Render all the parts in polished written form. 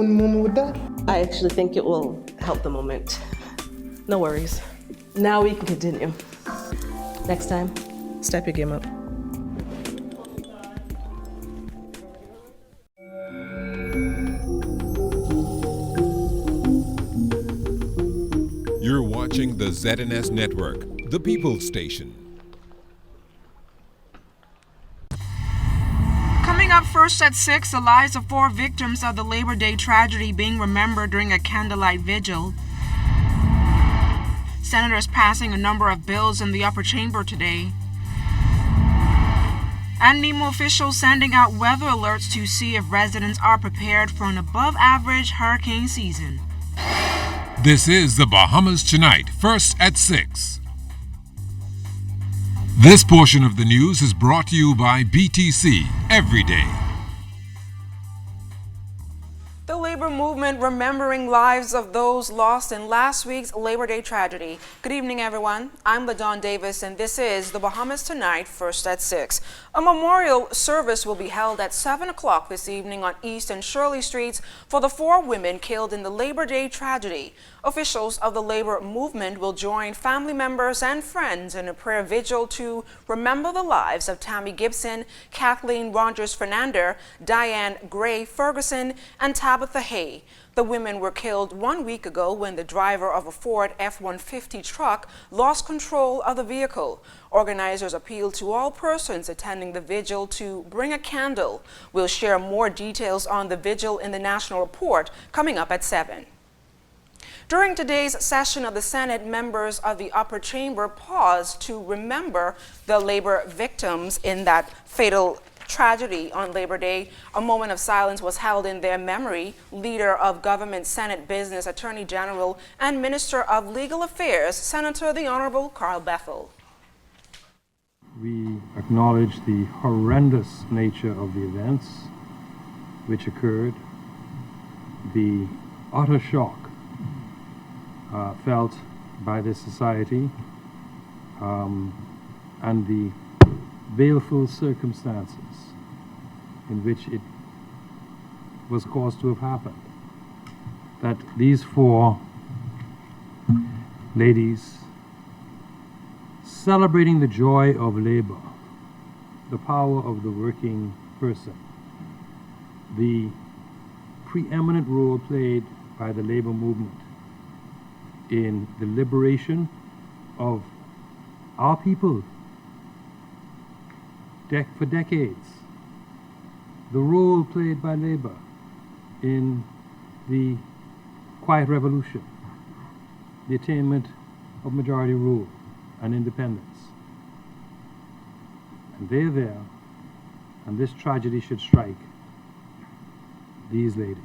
in the moment with that? I actually think it will help the moment. No worries. Now we can continue. Next time, step your game up. You're watching the ZNS Network, the People's Station. Coming up first at 6, the lives of 4 victims of the Labor Day tragedy being remembered during a candlelight vigil. Senators passing a number of bills in the upper chamber today. And NEMO officials sending out weather alerts to see if residents are prepared for an above-average hurricane season. This is the Bahamas Tonight, first at 6. This portion of the news is brought to you by BTC Every Day. The labor movement remembering lives of those lost in last week's Labor Day tragedy. Good evening, everyone. I'm LaDawn Davis, and this is the Bahamas Tonight, first at 6. A memorial service will be held at 7 o'clock this evening on East and Shirley Streets for the 4 women killed in the Labor Day tragedy. Officials of the labor movement will join family members and friends in a prayer vigil to remember the lives of Tammy Gibson, Kathleen Rogers-Fernander, Diane Gray Ferguson, and Tabitha Hay. The women were killed 1 week ago when the driver of a Ford F-150 truck lost control of the vehicle. Organizers appeal to all persons attending the vigil to bring a candle. We'll share more details on the vigil in the National Report coming up at 7. During today's session of the Senate, members of the upper chamber paused to remember the labor victims in that fatal tragedy on Labor Day. A moment of silence was held in their memory. Leader of Government Senate Business, Attorney General, and Minister of Legal Affairs, Senator the Honorable Carl Bethel. We acknowledge the horrendous nature of the events which occurred, the utter shock felt by this society, and the baleful circumstances in which it was caused to have happened. That these 4 ladies, celebrating the joy of labor, the power of the working person, the preeminent role played by the labor movement in the liberation of our people for decades, the role played by labor in the Quiet Revolution, the attainment of majority rule and independence. And they're there, and this tragedy should strike these ladies.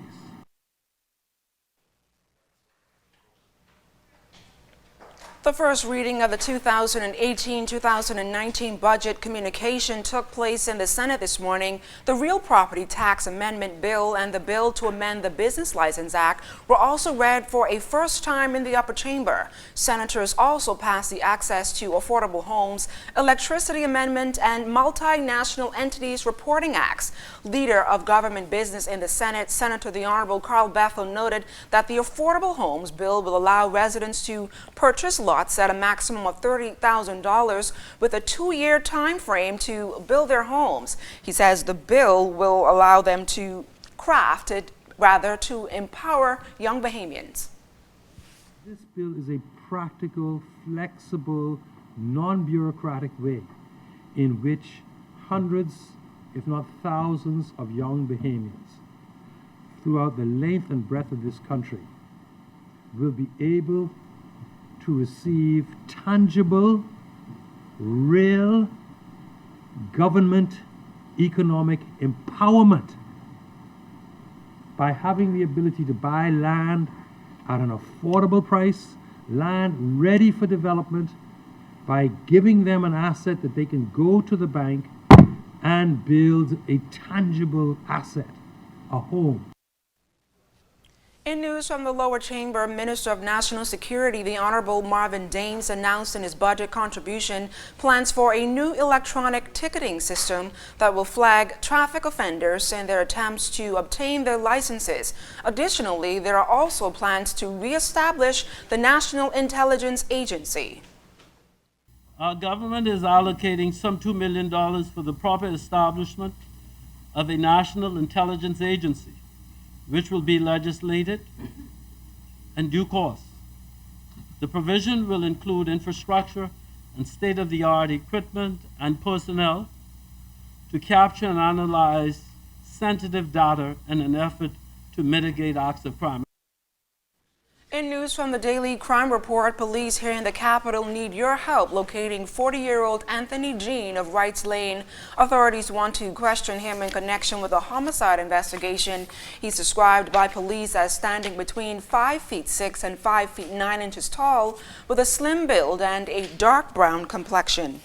The first reading of the 2018-2019 budget communication took place in the Senate this morning. The Real Property Tax Amendment Bill and the bill to amend the Business License Act were also read for a first time in the upper chamber. Senators also passed the Access to Affordable Homes, Electricity Amendment, and Multinational Entities Reporting Acts. Leader of Government Business in the Senate, Senator the Honorable Carl Bethel, noted that the Affordable Homes Bill will allow residents to purchase lots at a maximum of $30,000 with a 2-year time frame to build their homes. He says the bill will allow them to craft it, rather to empower young Bahamians. This bill is a practical, flexible, non-bureaucratic way in which hundreds, if not thousands, of young Bahamians throughout the length and breadth of this country will be able to receive tangible, real government economic empowerment by having the ability to buy land at an affordable price, land ready for development, by giving them an asset that they can go to the bank and build a tangible asset, a home. In news from the lower chamber, Minister of National Security, the Honorable Marvin Daines, announced in his budget contribution plans for a new electronic ticketing system that will flag traffic offenders in their attempts to obtain their licenses. Additionally, there are also plans to reestablish the National Intelligence Agency. Our government is allocating some $2 million for the proper establishment of a National Intelligence Agency, which will be legislated in due course. The provision will include infrastructure and state-of-the-art equipment and personnel to capture and analyze sensitive data in an effort to mitigate acts of crime. In news from the Daily Crime Report, police here in the capital need your help locating 40-year-old Anthony Jean of Wrights Lane. Authorities want to question him in connection with a homicide investigation. He's described by police as standing between 5'6" and 5'9" tall, with a slim build and a dark brown complexion.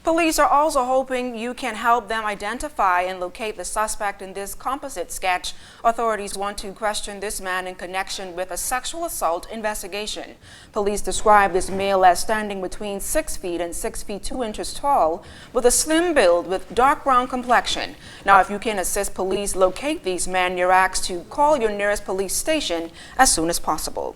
Police are also hoping you can help them identify and locate the suspect in this composite sketch. Authorities want to question this man in connection with a sexual assault investigation. Police describe this male as standing between 6 feet and 6'2" tall, with a slim build with dark brown complexion. Now, if you can assist police locate these men, you're asked to call your nearest police station as soon as possible.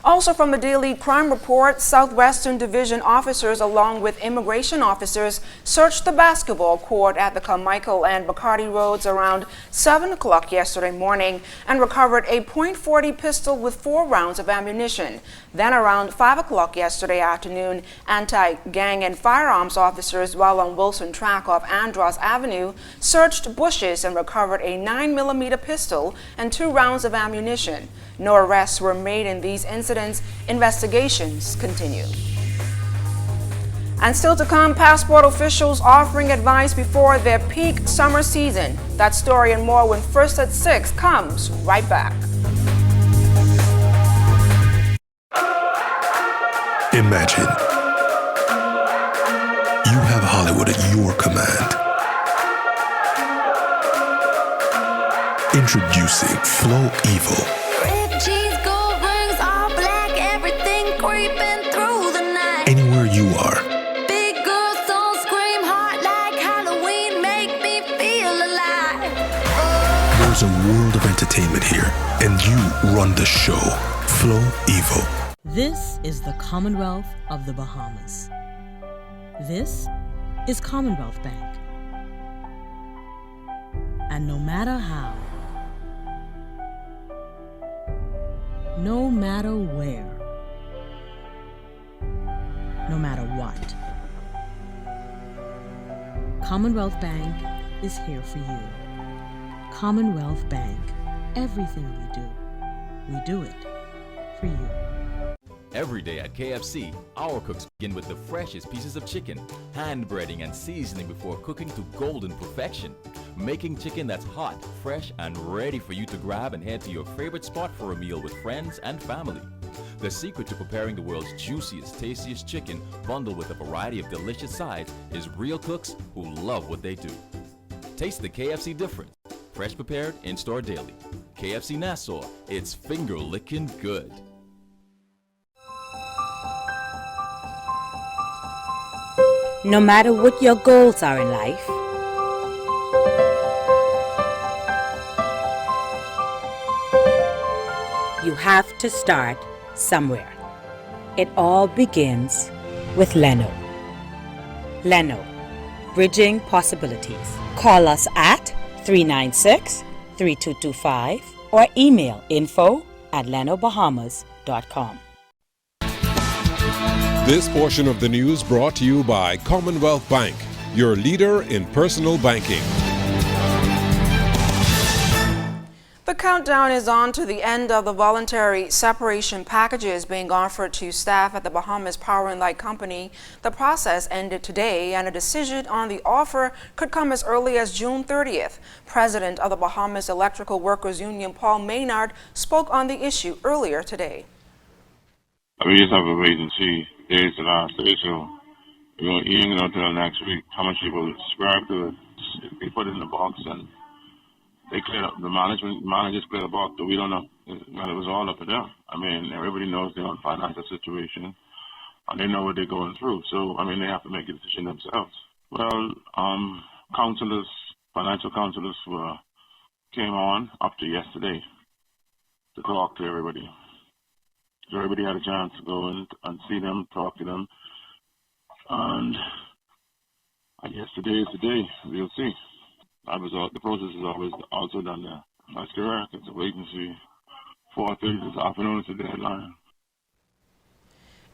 Also from the Daily Crime Report, Southwestern Division officers along with immigration officers searched the basketball court at the Carmichael and Bacardi Roads around 7 o'clock yesterday morning and recovered a .40 pistol with 4 rounds of ammunition. Then around 5 o'clock yesterday afternoon, anti-gang and firearms officers while on Wilson Track off Andros Avenue searched bushes and recovered a 9mm pistol and 2 rounds of ammunition. No arrests were made in these incidents. Investigations continue. And still to come, passport officials offering advice before their peak summer season. That story and more when First at 6 comes right back. Imagine you have Hollywood at your command. Introducing Flow Evil. Anywhere you are. Big girls don't scream hard like Halloween, make me feel alive. There's a world of entertainment here, and you run the show. Flow Evil. This is the Commonwealth of the Bahamas. This is Commonwealth Bank. And no matter how, no matter where, no matter what, Commonwealth Bank is here for you. Commonwealth Bank, everything we do it for you. Every day at KFC, our cooks begin with the freshest pieces of chicken, hand breading and seasoning before cooking to golden perfection, making chicken that's hot, fresh, and ready for you to grab and head to your favorite spot for a meal with friends and family. The secret to preparing the world's juiciest, tastiest chicken bundled with a variety of delicious sides is real cooks who love what they do. Taste the KFC difference. Fresh prepared, in-store daily. KFC Nassau, it's finger-licking good. No matter what your goals are in life, you have to start somewhere. It all begins with Leno. Leno, bridging possibilities. Call us at 396-3225 or email info@lenobahamas.com. This portion of the news brought to you by Commonwealth Bank, your leader in personal banking. The countdown is on to the end of the voluntary separation packages being offered to staff at the Bahamas Power and Light Company. The process ended today, and a decision on the offer could come as early as June 30th. President of the Bahamas Electrical Workers Union, Paul Maynard, spoke on the issue earlier today. We just have to wait and see. Today's the last day, so we're going to until next week. How much people subscribe to it, we put it in the box, and they cleared up, the managers cleared the box, but we don't know. Well, it was all up to them. I mean, everybody knows their own financial situation, and they know what they're going through. So, I mean, they have to make a decision themselves. Well, counselors, financial counselors came on up to yesterday to talk to everybody. So everybody had a chance to go in and see them, talk to them, and I guess today is the day. We'll see. The process is always also done there. That's correct. It's a wait and see. 4:30 this afternoon is the deadline.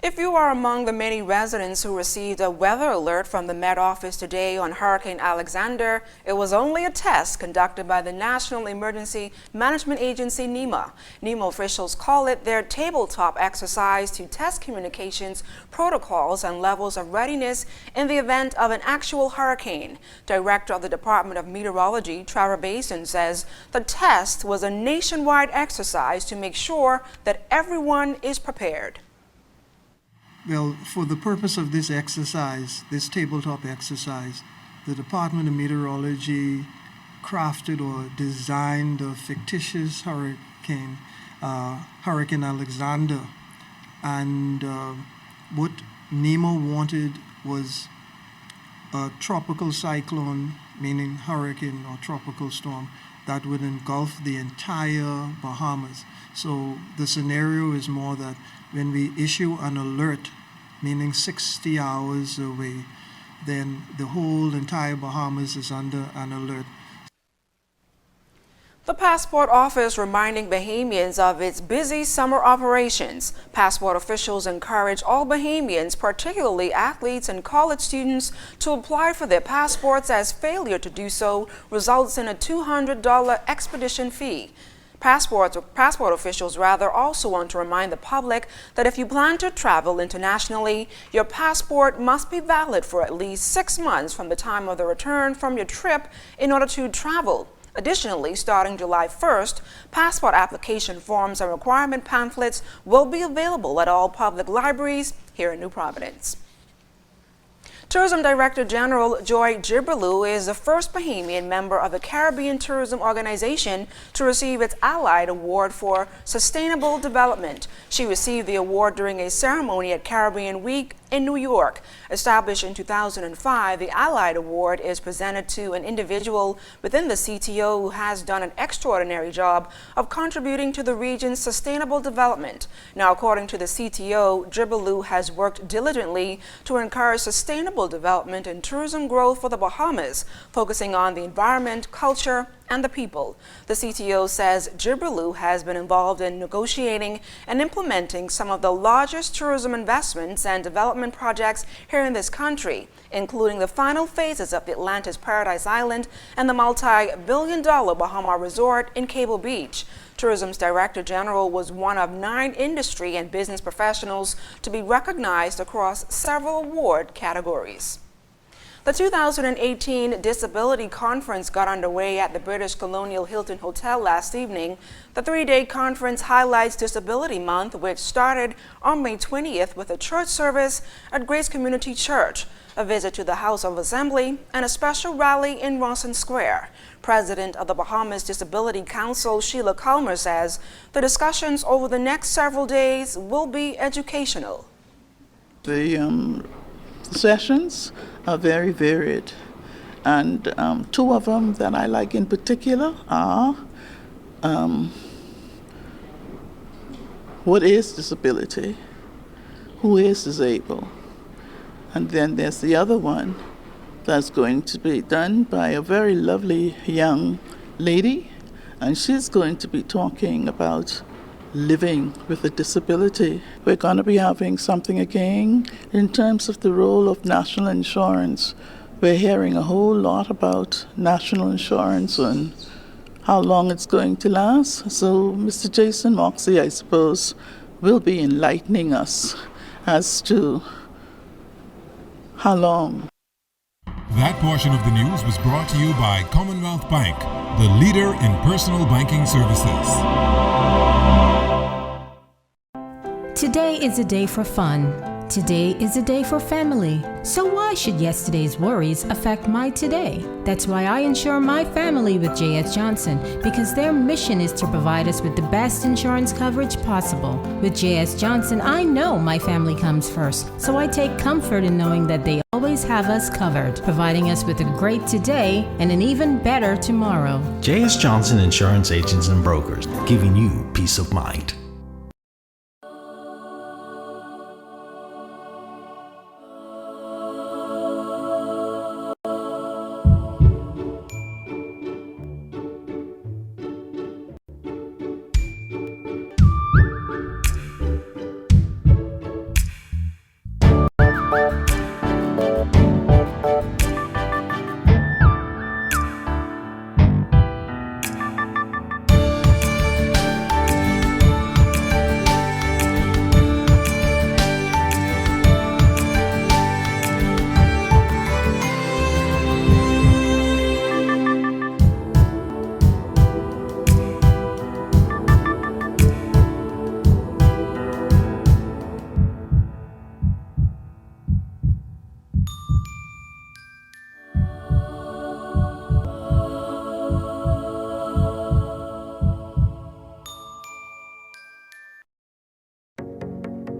If you are among the many residents who received a weather alert from the Met Office today on Hurricane Alexander, it was only a test conducted by the National Emergency Management Agency, NEMA. NEMA officials call it their tabletop exercise to test communications, protocols, and levels of readiness in the event of an actual hurricane. Director of the Department of Meteorology, Trevor Basin, says the test was a nationwide exercise to make sure that everyone is prepared. Well, for the purpose of this exercise, this tabletop exercise, the Department of Meteorology crafted or designed a fictitious hurricane, Hurricane Alexander. And what NEMA wanted was a tropical cyclone, meaning hurricane or tropical storm, that would engulf the entire Bahamas. So the scenario is more that when we issue an alert, meaning 60 hours away, then the whole entire Bahamas is under an alert. The Passport Office reminding Bahamians of its busy summer operations. Passport officials encourage all Bahamians, particularly athletes and college students, to apply for their passports, as failure to do so results in a $200 expedition fee. Passport officials also want to remind the public that if you plan to travel internationally, your passport must be valid for at least 6 months from the time of the return from your trip in order to travel. Additionally, starting July 1st, passport application forms and requirement pamphlets will be available at all public libraries here in New Providence. Tourism Director General Joy Jibrelu is the first Bahamian member of the Caribbean Tourism Organization to receive its Allied Award for Sustainable Development. She received the award during a ceremony at Caribbean Week in New York. Established in 2005, the Allied Award is presented to an individual within the CTO who has done an extraordinary job of contributing to the region's sustainable development. Now, according to the CTO, Jibrelu has worked diligently to encourage sustainable development and tourism growth for the Bahamas, focusing on the environment, culture, and the people. The CTO says Jibrelu has been involved in negotiating and implementing some of the largest tourism investments and development projects here in this country, including the final phases of the Atlantis Paradise Island and the multi-billion-dollar Bahama Resort in Cable Beach. Tourism's Director General was one of 9 industry and business professionals to be recognized across several award categories. The 2018 Disability Conference got underway at the British Colonial Hilton Hotel last evening. The 3-day conference highlights Disability Month, which started on May 20th with a church service at Grace Community Church, a visit to the House of Assembly, and a special rally in Rawson Square. President of the Bahamas Disability Council, Sheila Calmer, says the discussions over the next several days will be educational. The sessions are very varied, and 2 of them that I like in particular are what is disability, who is disabled, and then there's the other one that's going to be done by a very lovely young lady, and she's going to be talking about living with a disability. We're going to be having something again in terms of the role of national insurance. We're hearing a whole lot about national insurance and how long it's going to last. So Mr. Jason Moxie, I suppose, will be enlightening us as to how long. That portion of the news was brought to you by Commonwealth Bank, the leader in personal banking services. Today is a day for fun. Today is a day for family, so why should yesterday's worries affect my today? That's why I insure my family with J.S. Johnson, because their mission is to provide us with the best insurance coverage possible. With J.S. Johnson, I know my family comes first, so I take comfort in knowing that they always have us covered, providing us with a great today and an even better tomorrow. J.S. Johnson Insurance Agents and Brokers, giving you peace of mind.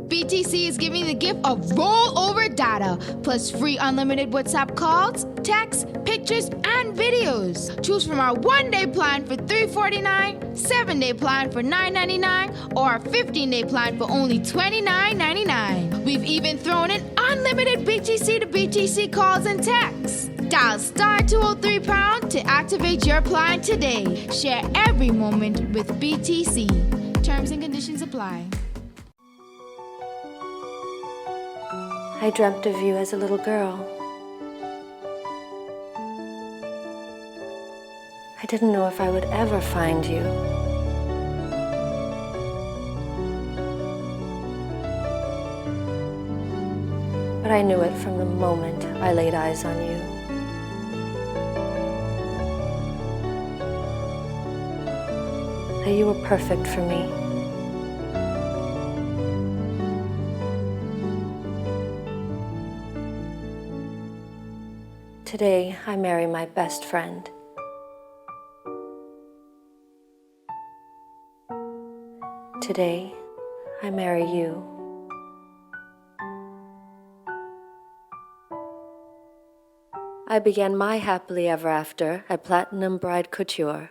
BTC is giving the gift of rollover data, plus free unlimited WhatsApp calls, texts, pictures, and videos. Choose from our 1-day plan for $349, 7-day plan for $999, or a 15-day plan for only $29.99. We've even thrown in unlimited BTC to BTC calls and texts. Dial *203# to activate your plan today. Share every moment with BTC. Terms and conditions apply. I dreamt of you as a little girl. I didn't know if I would ever find you. But I knew it from the moment I laid eyes on you. That you were perfect for me. Today, I marry my best friend. Today, I marry you. I began my happily ever after at Platinum Bride Couture.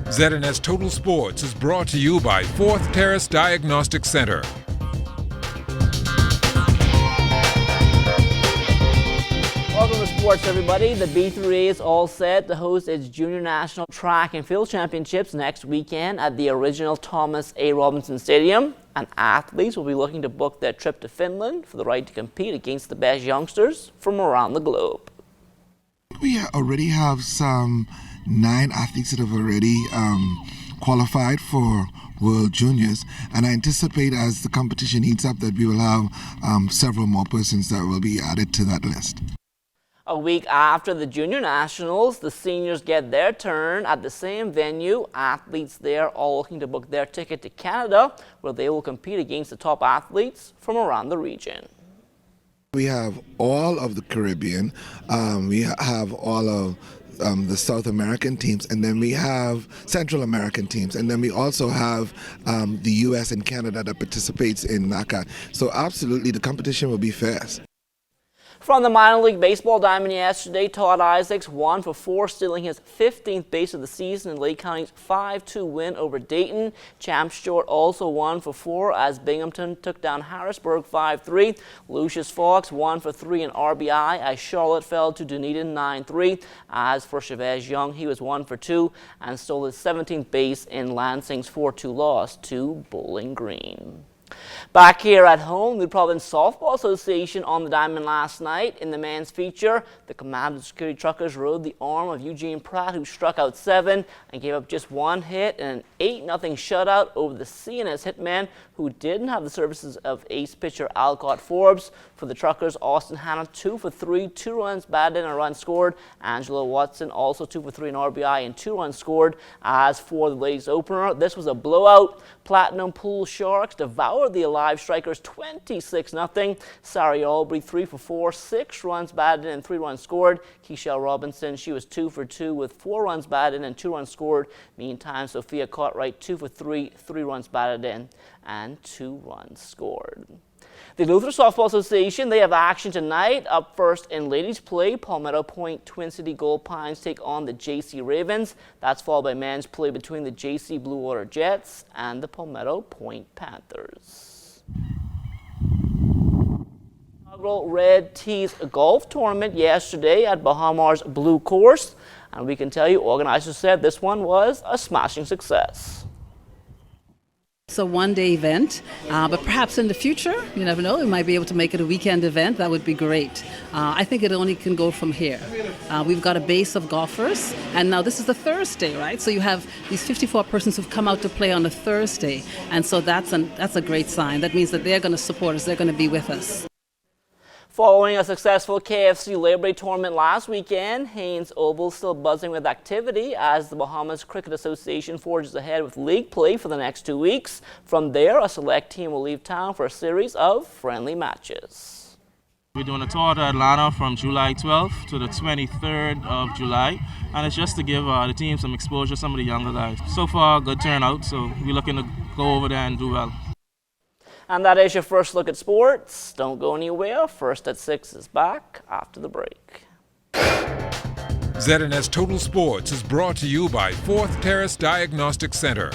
ZNS Total Sports is brought to you by Fourth Terrace Diagnostic Center. Welcome to sports, everybody. The B3A is all set to host its Junior National Track and Field Championships next weekend at the original Thomas A. Robinson Stadium. And athletes will be looking to book their trip to Finland for the right to compete against the best youngsters from around the globe. We already have some 9 athletes that have already qualified for World Juniors, and I anticipate as the competition heats up that we will have several more persons that will be added to that list. A week after the Junior Nationals, the seniors get their turn at the same venue. Athletes there all looking to book their ticket to Canada, where they will compete against the top athletes from around the region. We have all of the Caribbean, we have all of the South American teams, and then we have Central American teams, and then we also have the U.S. and Canada that participates in NACA. So absolutely, the competition will be fierce. From the minor league baseball diamond yesterday, Todd Isaacs 1 for 4, stealing his 15th base of the season in Lake County's 5-2 win over Dayton. Champ Short also 1 for 4 as Binghamton took down Harrisburg 5-3. Lucius Fox 1 for 3 in RBI as Charlotte fell to Dunedin 9-3. As for Chavez Young, he was 1 for 2 and stole his 17th base in Lansing's 4-2 loss to Bowling Green. Back here at home, the Province Softball Association on the diamond last night. In the men's feature, the Commando Security Truckers rode the arm of Eugene Pratt, who struck out 7 and gave up just 1 hit in an 8-0 shutout over the CNS Hitmen, who didn't have the services of ace pitcher Alcott Forbes. For the Truckers, Austin Hanna 2 for 3, 2 runs batted in, a run scored. Angela Watson also 2 for 3 in RBI and 2 runs scored. As for the ladies opener, this was a blowout. Platinum Pool Sharks devoured the Alive Strikers 26-0. Sari Albury 3 for 4, 6 runs batted in and 3 runs scored. Keishelle Robinson, she was 2 for 2 with 4 runs batted in and 2 runs scored. Meantime, Sophia Cartwright 2 for 3, 3 runs batted in and 2 runs scored. The Luther Softball Association, they have action tonight. Up first in ladies play, Palmetto Point Twin City Gold Pines take on the JC Ravens. That's followed by men's play between the JC Blue Water Jets and the Palmetto Point Panthers. Inaugural Red Tees Golf Tournament yesterday at Bahamar's Blue Course. And we can tell you, organizers said this one was a smashing success. It's a one-day event, but perhaps in the future, you never know, we might be able to make it a weekend event. That would be great. I think it only can go from here. We've got a base of golfers, and now this is the Thursday, right? So you have these 54 persons who've come out to play on a Thursday, and so that's a great sign. That means that they're going to support us. They're going to be with us. Following a successful KFC Labor Day tournament last weekend, Haynes Oval still buzzing with activity as the Bahamas Cricket Association forges ahead with league play for the next 2 weeks. From there, a select team will leave town for a series of friendly matches. We're doing a tour to Atlanta from July 12th to the 23rd of July, and it's just to give the team some exposure, some of the younger guys. So far, good turnout, so we're looking to go over there and do well. And that is your first look at sports. Don't go anywhere. First at 6 is back after the break. ZNS Total Sports is brought to you by 4th Terrace Diagnostic Center.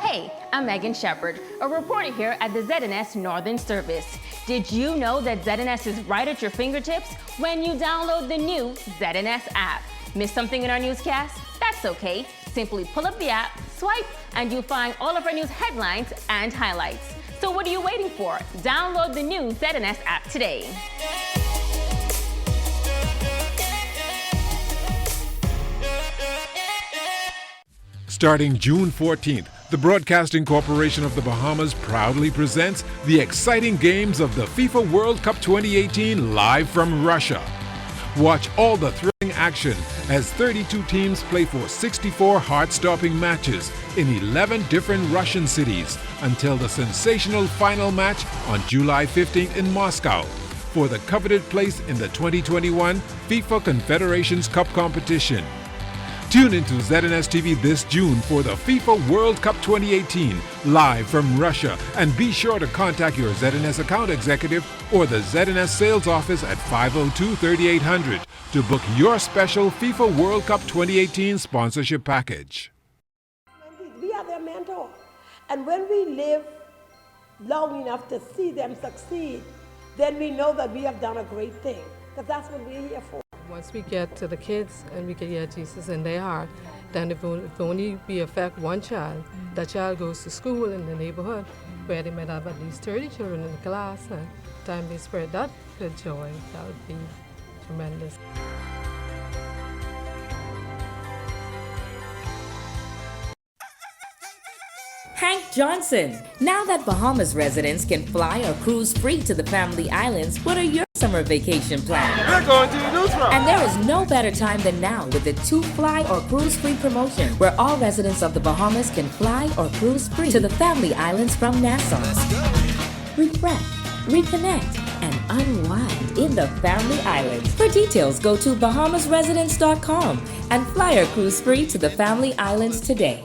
Hey, I'm Megan Shepard, a reporter here at the ZNS Northern Service. Did you know that ZNS is right at your fingertips when you download the new ZNS app? Miss something in our newscast? That's okay. Simply pull up the app, swipe, and you'll find all of our news headlines and highlights. So what are you waiting for? Download the new ZNS app today. Starting June 14th, the Broadcasting Corporation of the Bahamas proudly presents the exciting games of the FIFA World Cup 2018 live from Russia. Watch all the thrilling action as 32 teams play for 64 heart-stopping matches in 11 different Russian cities until the sensational final match on July 15th in Moscow for the coveted place in the 2021 FIFA Confederations Cup competition. Tune into ZNS TV this June for the FIFA World Cup 2018 live from Russia, and be sure to contact your ZNS account executive or the ZNS sales office at 502-3800 to book your special FIFA World Cup 2018 sponsorship package. We are their mentor, and when we live long enough to see them succeed, then we know that we have done a great thing, because that's what we're here for. Once we get to the kids and we can get Jesus in their heart, then if only we affect one child, that child goes to school in the neighborhood where they might have at least 30 children in the class, and time they spread that good joy, that would be tremendous. Hank Johnson. Now that Bahamas residents can fly or cruise free to the Family Islands, what are your summer vacation plans? We're going to Neutral. And there is no better time than now with the 2 Fly or Cruise Free promotion, where all residents of the Bahamas can fly or cruise free to the Family Islands from Nassau. Refresh, reconnect, and unwind in the Family Islands. For details, go to bahamasresidence.com and fly or cruise free to the Family Islands today.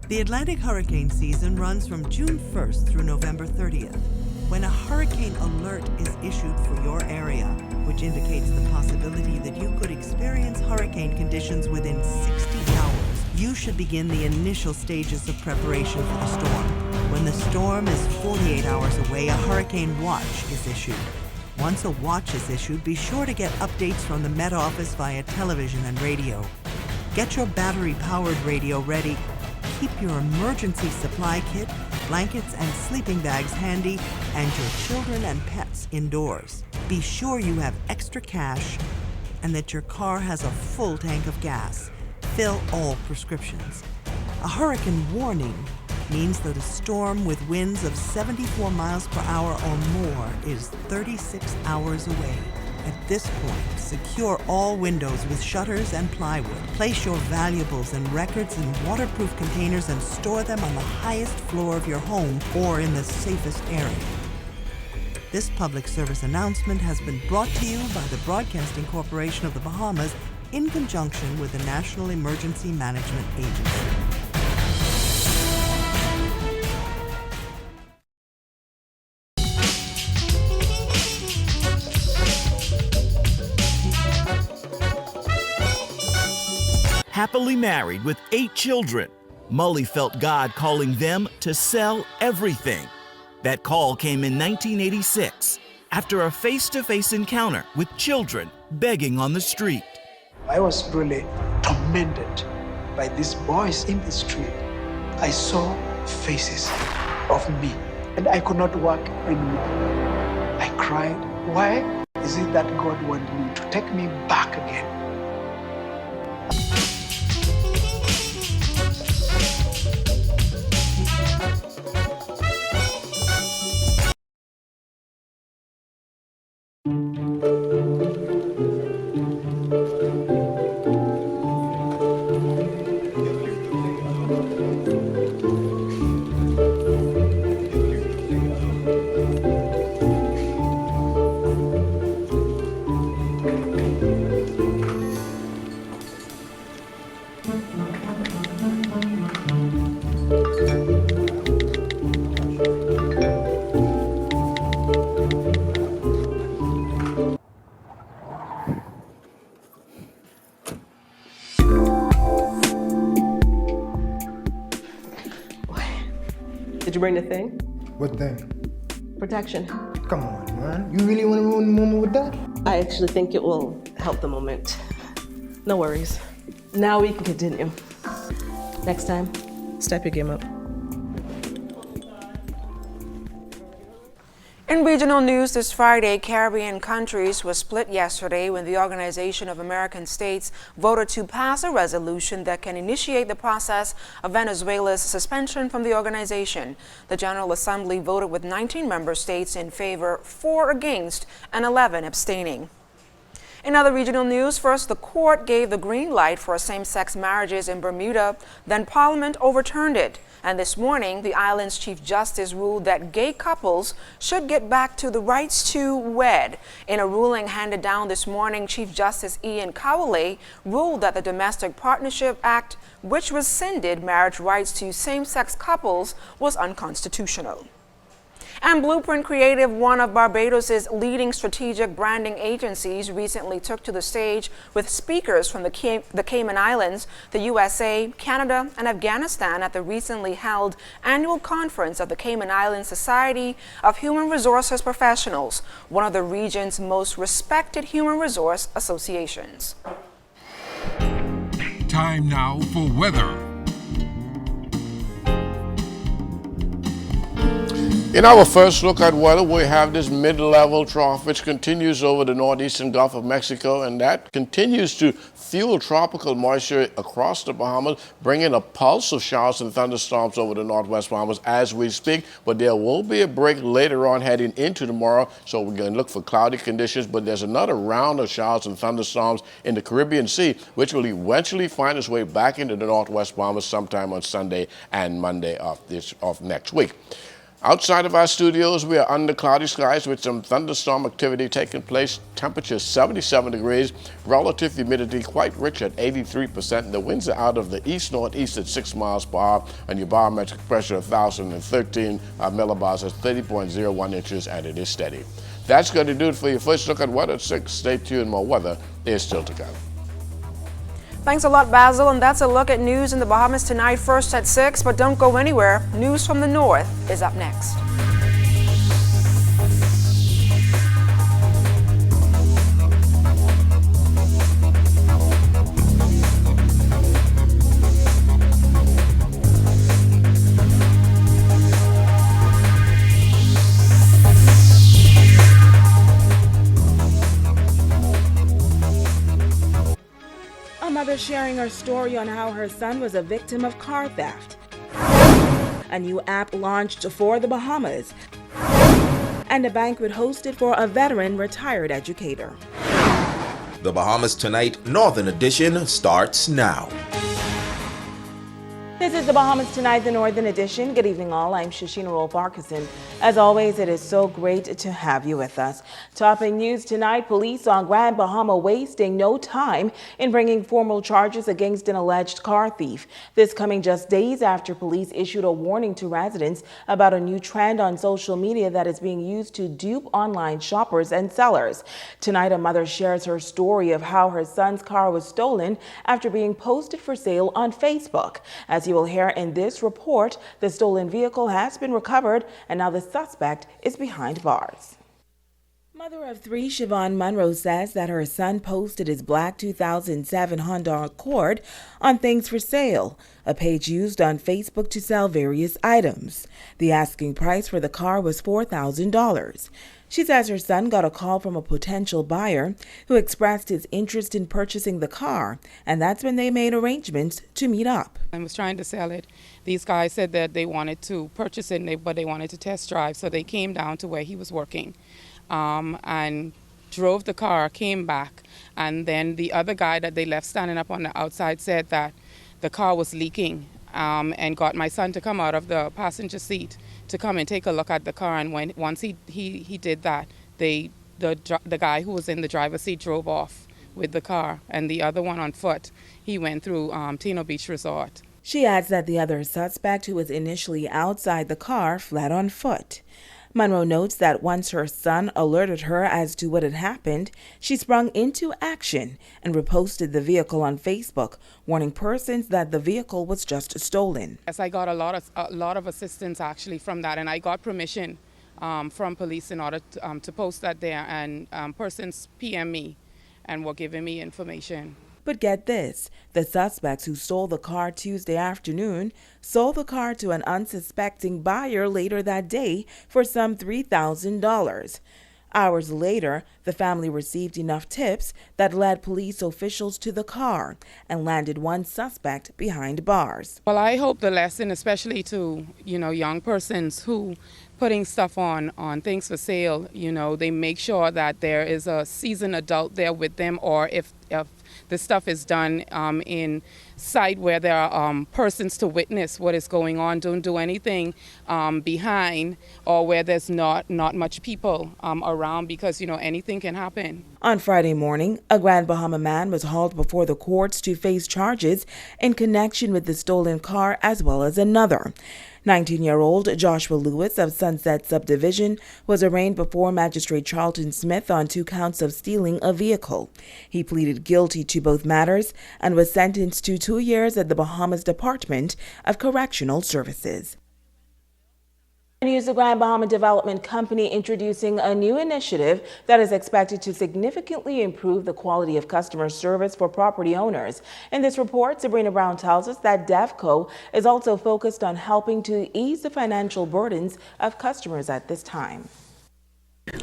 The Atlantic hurricane season runs from June 1st through November 30th. When a hurricane alert is issued for your area, which indicates the possibility that you could experience hurricane conditions within 60 hours, you should begin the initial stages of preparation for the storm. When the storm is 48 hours away, a hurricane watch is issued. Once a watch is issued, be sure to get updates from the Met Office via television and radio. Get your battery-powered radio ready. Keep your emergency supply kit, blankets, and sleeping bags handy, and your children and pets indoors. Be sure you have extra cash and that your car has a full tank of gas. Fill all prescriptions. A hurricane warning means that a storm with winds of 74 miles per hour or more is 36 hours away. At this point, secure all windows with shutters and plywood. Place your valuables and records in waterproof containers and store them on the highest floor of your home or in the safest area. This public service announcement has been brought to you by the Broadcasting Corporation of the Bahamas in conjunction with the National Emergency Management Agency. Happily married with 8 children, Mully felt God calling them to sell everything. That call came in 1986 after a face-to-face encounter with children begging on the street. I was really tormented by these boys in the street. I saw faces of me and I could not walk anymore. I cried, why is it that God wanted me to take me back again? Did you bring the thing? What thing? Protection. Come on, man. You really want to ruin the moment with that? I actually think it will help the moment. No worries. Now we can continue. Next time, step your game up. In regional news this Friday, Caribbean countries were split yesterday when the Organization of American States voted to pass a resolution that can initiate the process of Venezuela's suspension from the organization. The General Assembly voted with 19 member states in favor, 4 against, and 11 abstaining. In other regional news, first the court gave the green light for same-sex marriages in Bermuda, then Parliament overturned it. And this morning, the island's Chief Justice ruled that gay couples should get back to the rights to wed. In a ruling handed down this morning, Chief Justice Ian Cowley ruled that the Domestic Partnership Act, which rescinded marriage rights to same-sex couples, was unconstitutional. And Blueprint Creative, one of Barbados's leading strategic branding agencies, recently took to the stage with speakers from the Cayman Islands, the USA, Canada, and Afghanistan at the recently held annual conference of the Cayman Islands Society of Human Resources Professionals, one of the region's most respected human resource associations. Time now for weather. In our first look at weather, we have this mid-level trough which continues over the northeastern Gulf of Mexico, and that continues to fuel tropical moisture across the Bahamas, bringing a pulse of showers and thunderstorms over the northwest Bahamas as we speak. But there will be a break later on heading into tomorrow, so we're going to look for cloudy conditions. But there's another round of showers and thunderstorms in the Caribbean Sea, which will eventually find its way back into the northwest Bahamas sometime on Sunday and Monday of next week. Outside of our studios, we are under cloudy skies with some thunderstorm activity taking place. Temperature 77 degrees, relative humidity quite rich at 83%. The winds are out of the east-northeast at 6 miles per hour, and your barometric pressure 1,013 millibars at 30.01 inches, and it is steady. That's going to do it for your first look at weather at 6. Stay tuned, more weather is still to come. Thanks a lot, Basil, and that's a look at news in the Bahamas tonight, first at 6, but don't go anywhere. News from the north is up next. Sharing her story on how her son was a victim of car theft. A new app launched for the Bahamas. And a banquet hosted for a veteran retired educator. The Bahamas Tonight Northern Edition starts now. This is the Bahamas Tonight, the Northern Edition. Good evening, all. I'm Shashina Rolf-Arkeson. As always, it is so great to have you with us. Topping news tonight, police on Grand Bahama wasting no time in bringing formal charges against an alleged car thief. This coming just days after police issued a warning to residents about a new trend on social media that is being used to dupe online shoppers and sellers. Tonight, a mother shares her story of how her son's car was stolen after being posted for sale on Facebook. As you will hear in this report, the stolen vehicle has been recovered and now the suspect is behind bars. Mother of 3, Siobhan Monroe, says that her son posted his black 2007 Honda Accord on Things for Sale, a page used on Facebook to sell various items. The asking price for the car was $4,000. She says her son got a call from a potential buyer who expressed his interest in purchasing the car, and that's when they made arrangements to meet up. I was trying to sell it. These guys said that they wanted to purchase it, but they wanted to test drive, so they came down to where he was working and drove the car, came back, and then the other guy that they left standing up on the outside said that the car was leaking and got my son to come out of the passenger seat to come and take a look at the car. And once he did that, the guy who was in the driver's seat drove off with the car, and the other one on foot, he went through Tino Beach Resort. She adds that the other suspect, who was initially outside the car, fled on foot. Monroe notes that once her son alerted her as to what had happened, she sprung into action and reposted the vehicle on Facebook, warning persons that the vehicle was just stolen. Yes, I got a lot of assistance actually from that, and I got permission from police in order to post that there, and persons PM me and were giving me information. But get this, the suspects who stole the car Tuesday afternoon sold the car to an unsuspecting buyer later that day for some $3,000. Hours later, the family received enough tips that led police officials to the car and landed one suspect behind bars. Well, I hope the lesson, especially to young persons who putting stuff on Things for Sale, they make sure that there is a seasoned adult there with them, or if the stuff is done in sight where there are persons to witness what is going on. Don't do anything behind or where there's not much people around, because anything can happen. On Friday morning, a Grand Bahama man was hauled before the courts to face charges in connection with the stolen car, as well as another. 19-year-old Joshua Lewis of Sunset Subdivision was arraigned before Magistrate Charlton Smith on 2 counts of stealing a vehicle. He pleaded guilty to both matters and was sentenced to 2 years at the Bahamas Department of Correctional Services. News: the Grand Bahama Development Company introducing a new initiative that is expected to significantly improve the quality of customer service for property owners. In this report, Sabrina Brown tells us that DevCo is also focused on helping to ease the financial burdens of customers at this time.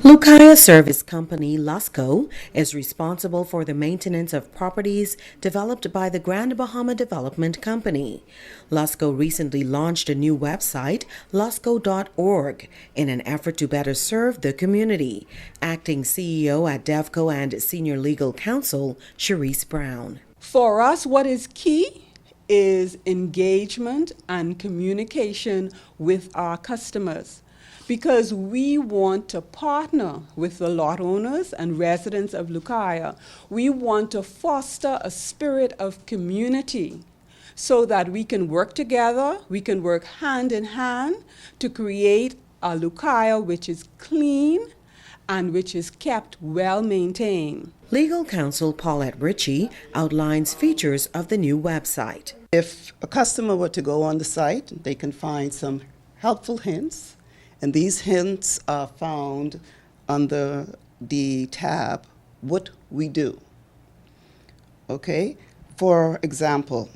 Lucaya Service Company, LUSCO, is responsible for the maintenance of properties developed by the Grand Bahama Development Company. LUSCO recently launched a new website, lusco.org, in an effort to better serve the community. Acting CEO at DevCo and Senior Legal Counsel, Cherise Brown. For us, what is key is engagement and communication with our customers. because we want to partner with the lot owners and residents of Lucaya. We want to foster a spirit of community so that we can work together, we can work hand in hand to create a Lucaya which is clean and which is kept well maintained. Legal counsel Paulette Ritchie outlines features of the new website. If a customer were to go on the site, they can find some helpful hints, and these hints are found under the tab, What We Do. Okay? For example,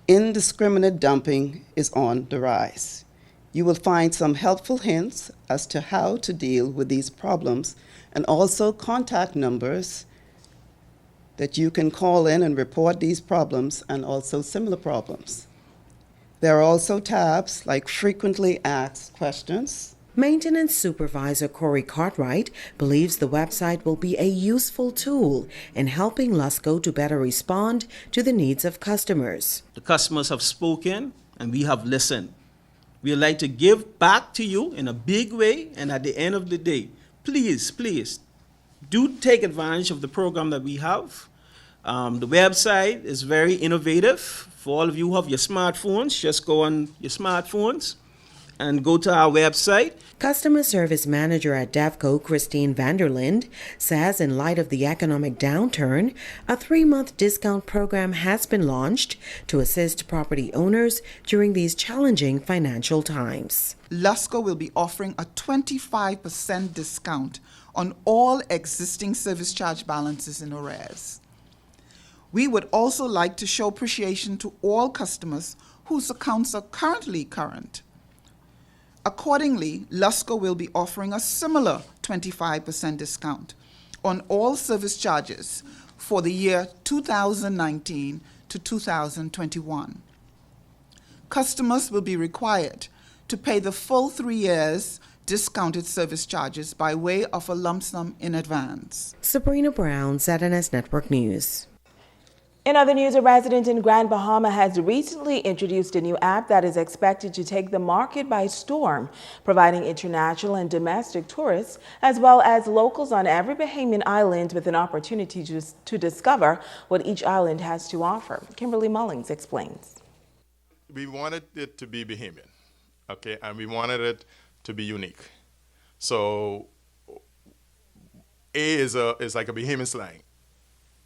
indiscriminate dumping is on the rise. You will find some helpful hints as to how to deal with these problems, and also contact numbers that you can call in and report these problems and also similar problems. There are also tabs like frequently asked questions. Maintenance supervisor Corey Cartwright believes the website will be a useful tool in helping Lusco to better respond to the needs of customers. The customers have spoken and we have listened. We would like to give back to you in a big way, and at the end of the day, please do take advantage of the program that we have. The website is very innovative. For all of you who have your smartphones, just go on your smartphones and go to our website. Customer Service Manager at DEVCO, Christine Vanderlind, says in light of the economic downturn, a 3-month discount program has been launched to assist property owners during these challenging financial times. Lusco will be offering a 25% discount on all existing service charge balances in arrears. We would also like to show appreciation to all customers whose accounts are currently current. Accordingly, Lusco will be offering a similar 25% discount on all service charges for the year 2019 to 2021. Customers will be required to pay the full 3 years discounted service charges by way of a lump sum in advance. Sabrina Brown, ZNS Network News. In other news, a resident in Grand Bahama has recently introduced a new app that is expected to take the market by storm, providing international and domestic tourists, as well as locals on every Bahamian island with an opportunity to discover what each island has to offer. Kimberly Mullings explains. We wanted it to be Bahamian, okay, and we wanted it to be unique. So A is like a Bahamian slang.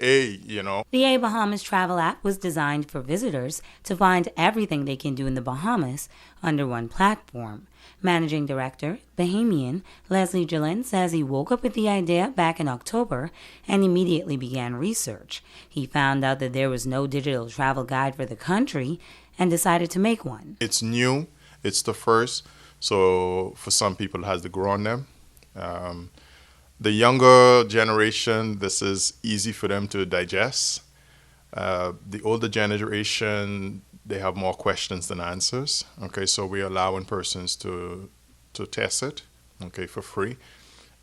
The A Bahamas travel app was designed for visitors to find everything they can do in the Bahamas under one platform. Managing Director, Bahamian, Leslie Jolin says he woke up with the idea back in October and immediately began research. He found out that there was no digital travel guide for the country and decided to make one. It's new, it's the first, so for some people it has to grow on them. The younger generation, this is easy for them to digest. The older generation, they have more questions than answers. Okay, so we're allowing persons to test it, okay, for free.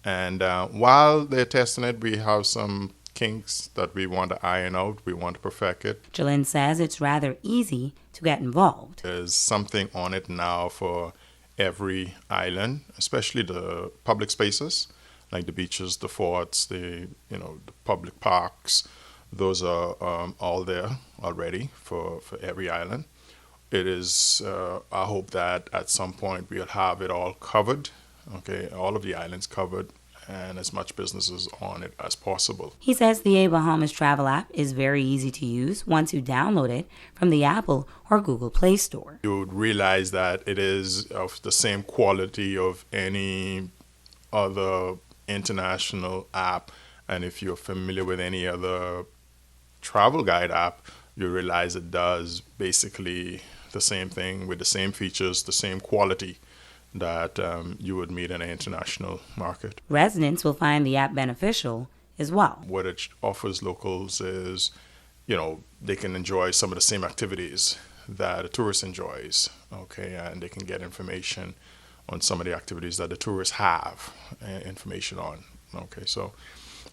And while they're testing it, we have some kinks that we want to iron out. We want to perfect it. Jolene says it's rather easy to get involved. There's something on it now for every island, especially the public spaces, like the beaches, the forts, the public parks. Those are all there already for every island. It is our hope that at some point we'll have it all covered, okay, all of the islands covered, and as much businesses on it as possible. He says the A Bahamas travel app is very easy to use once you download it from the Apple or Google Play Store. You would realize that it is of the same quality of any other international app, and if you're familiar with any other travel guide app, you realize it does basically the same thing with the same features, the same quality that you would meet in an international market. Residents will find the app beneficial as well. What it offers locals is, they can enjoy some of the same activities that a tourist enjoys, okay, and they can get information on some of the activities that the tourists have information on. Okay, so,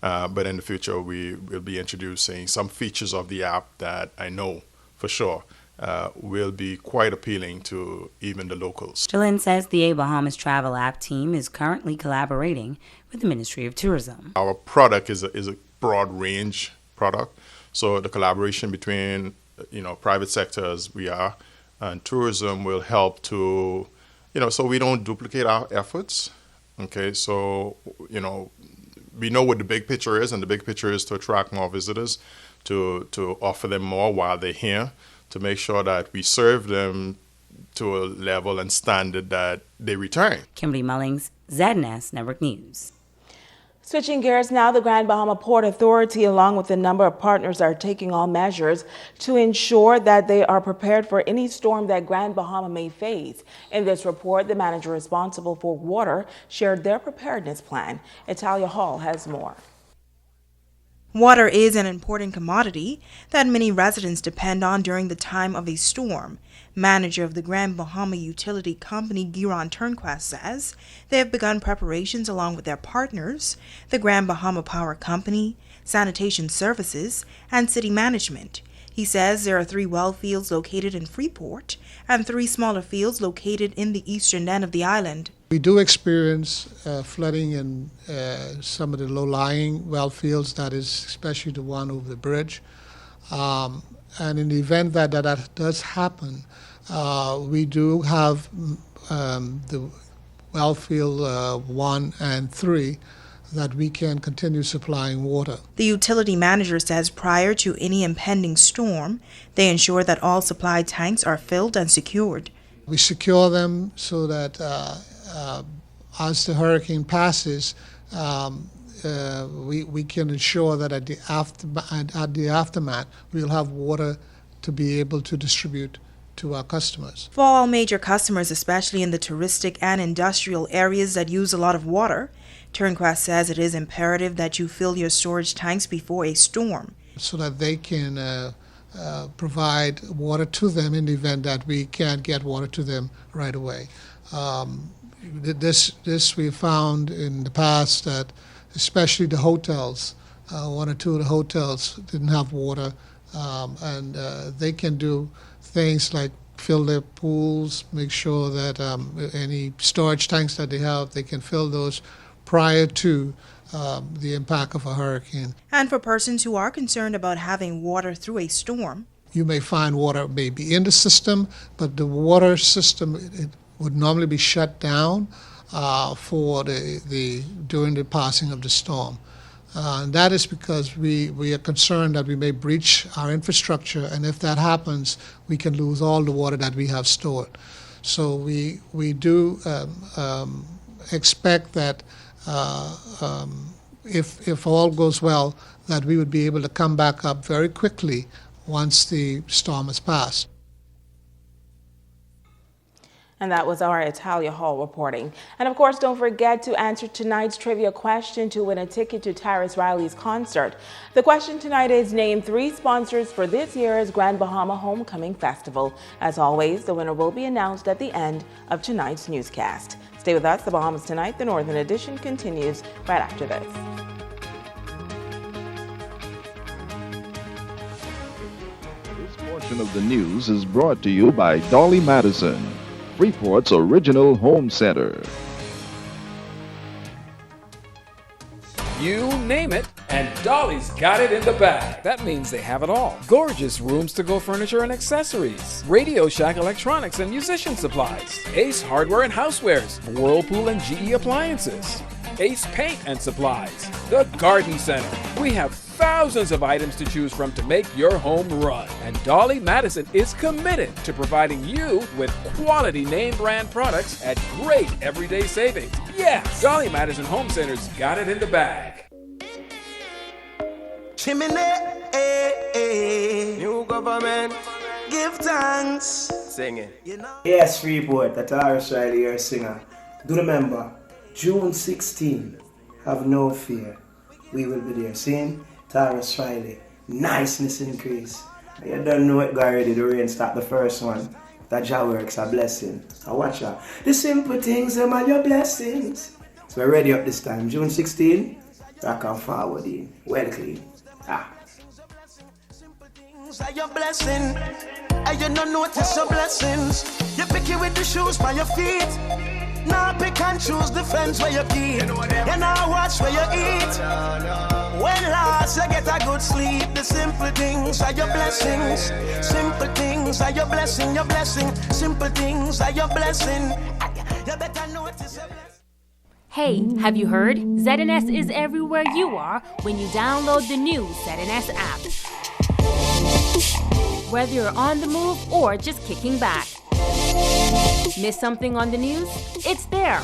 but in the future we will be introducing some features of the app that I know for sure will be quite appealing to even the locals. Jalen says the A Bahamas Travel App team is currently collaborating with the Ministry of Tourism. Our product is a broad range product, so the collaboration between private sector as we are and tourism will help to so we don't duplicate our efforts. Okay, so we know what the big picture is, and the big picture is to attract more visitors, to offer them more while they're here, to make sure that we serve them to a level and standard that they return. Kimberly Mullings, ZNS Network News. Switching gears now, the Grand Bahama Port Authority, along with a number of partners, are taking all measures to ensure that they are prepared for any storm that Grand Bahama may face. In this report, the manager responsible for water shared their preparedness plan. Italia Hall has more. Water is an important commodity that many residents depend on during the time of a storm. Manager of the Grand Bahama Utility Company, Giron Turnquest, says they have begun preparations along with their partners, the Grand Bahama Power Company, Sanitation Services, and City Management. He says there are 3 well fields located in Freeport and 3 smaller fields located in the eastern end of the island. We do experience flooding in some of the low-lying well fields, that is especially the one over the bridge. And in the event that does happen, we do have the well field 1 and 3 that we can continue supplying water. The utility manager says prior to any impending storm, they ensure that all supply tanks are filled and secured. We secure them so that as the hurricane passes, we can ensure that at the aftermath, we'll have water to be able to distribute to our customers. For all major customers, especially in the touristic and industrial areas that use a lot of water, Turnquest says it is imperative that you fill your storage tanks before a storm, so that they can provide water to them in the event that we can't get water to them right away. This we found in the past that especially the hotels, 1 or 2 of the hotels didn't have water, and they can do things like fill their pools, make sure that any storage tanks that they have, they can fill those prior to the impact of a hurricane. And for persons who are concerned about having water through a storm, you may find water may be in the system, but the water system it would normally be shut down for during the passing of the storm. And that is because we are concerned that we may breach our infrastructure, and if that happens, we can lose all the water that we have stored. So we do expect that if all goes well, that we would be able to come back up very quickly once the storm has passed. And that was our Italia Hall reporting. And of course, don't forget to answer tonight's trivia question to win a ticket to Tyrus Riley's concert. The question tonight is, name 3 sponsors for this year's Grand Bahama Homecoming Festival. As always, the winner will be announced at the end of tonight's newscast. Stay with us. The Bahamas Tonight, the Northern Edition, continues right after this. This portion of the news is brought to you by Dolly Madison, Freeport's original home center. You name it, and Dolly's got it in the bag. That means they have it all. Gorgeous rooms-to-go furniture and accessories, Radio Shack electronics and musician supplies, Ace hardware and housewares, Whirlpool and GE appliances, Ace paint and supplies, the Garden Center. We have thousands of items to choose from to make your home run. And Dolly Madison is committed to providing you with quality name brand products at great everyday savings. Yes, Dolly Madison Home Center's got it in the bag. Chimney, new government, give thanks. Sing it. Yes, Freeport, that's Tyrus Riley, your singer. Do remember, June 16, have no fear. We will be there. Sing Tyrus Riley, niceness increase. You don't know it, already. The rain start the first one. That Jah works a blessing. I watch out. The simple things, them are your blessings. So we're ready up this time. June 16, rock and forward in. Well clean. Simple things are your blessing. And you don't notice your blessings. You pick it with the shoes by your feet. Now pick and choose the friends where you keep. You now watch where you eat. When last you get a good sleep. The simple things are your blessings. Simple things are your blessing, your blessing. Simple things are your blessing. You better notice your blessing. Hey, have you heard? ZNS is everywhere you are when you download the new ZNS app. Whether you're on the move or just kicking back. Miss something on the news? It's there.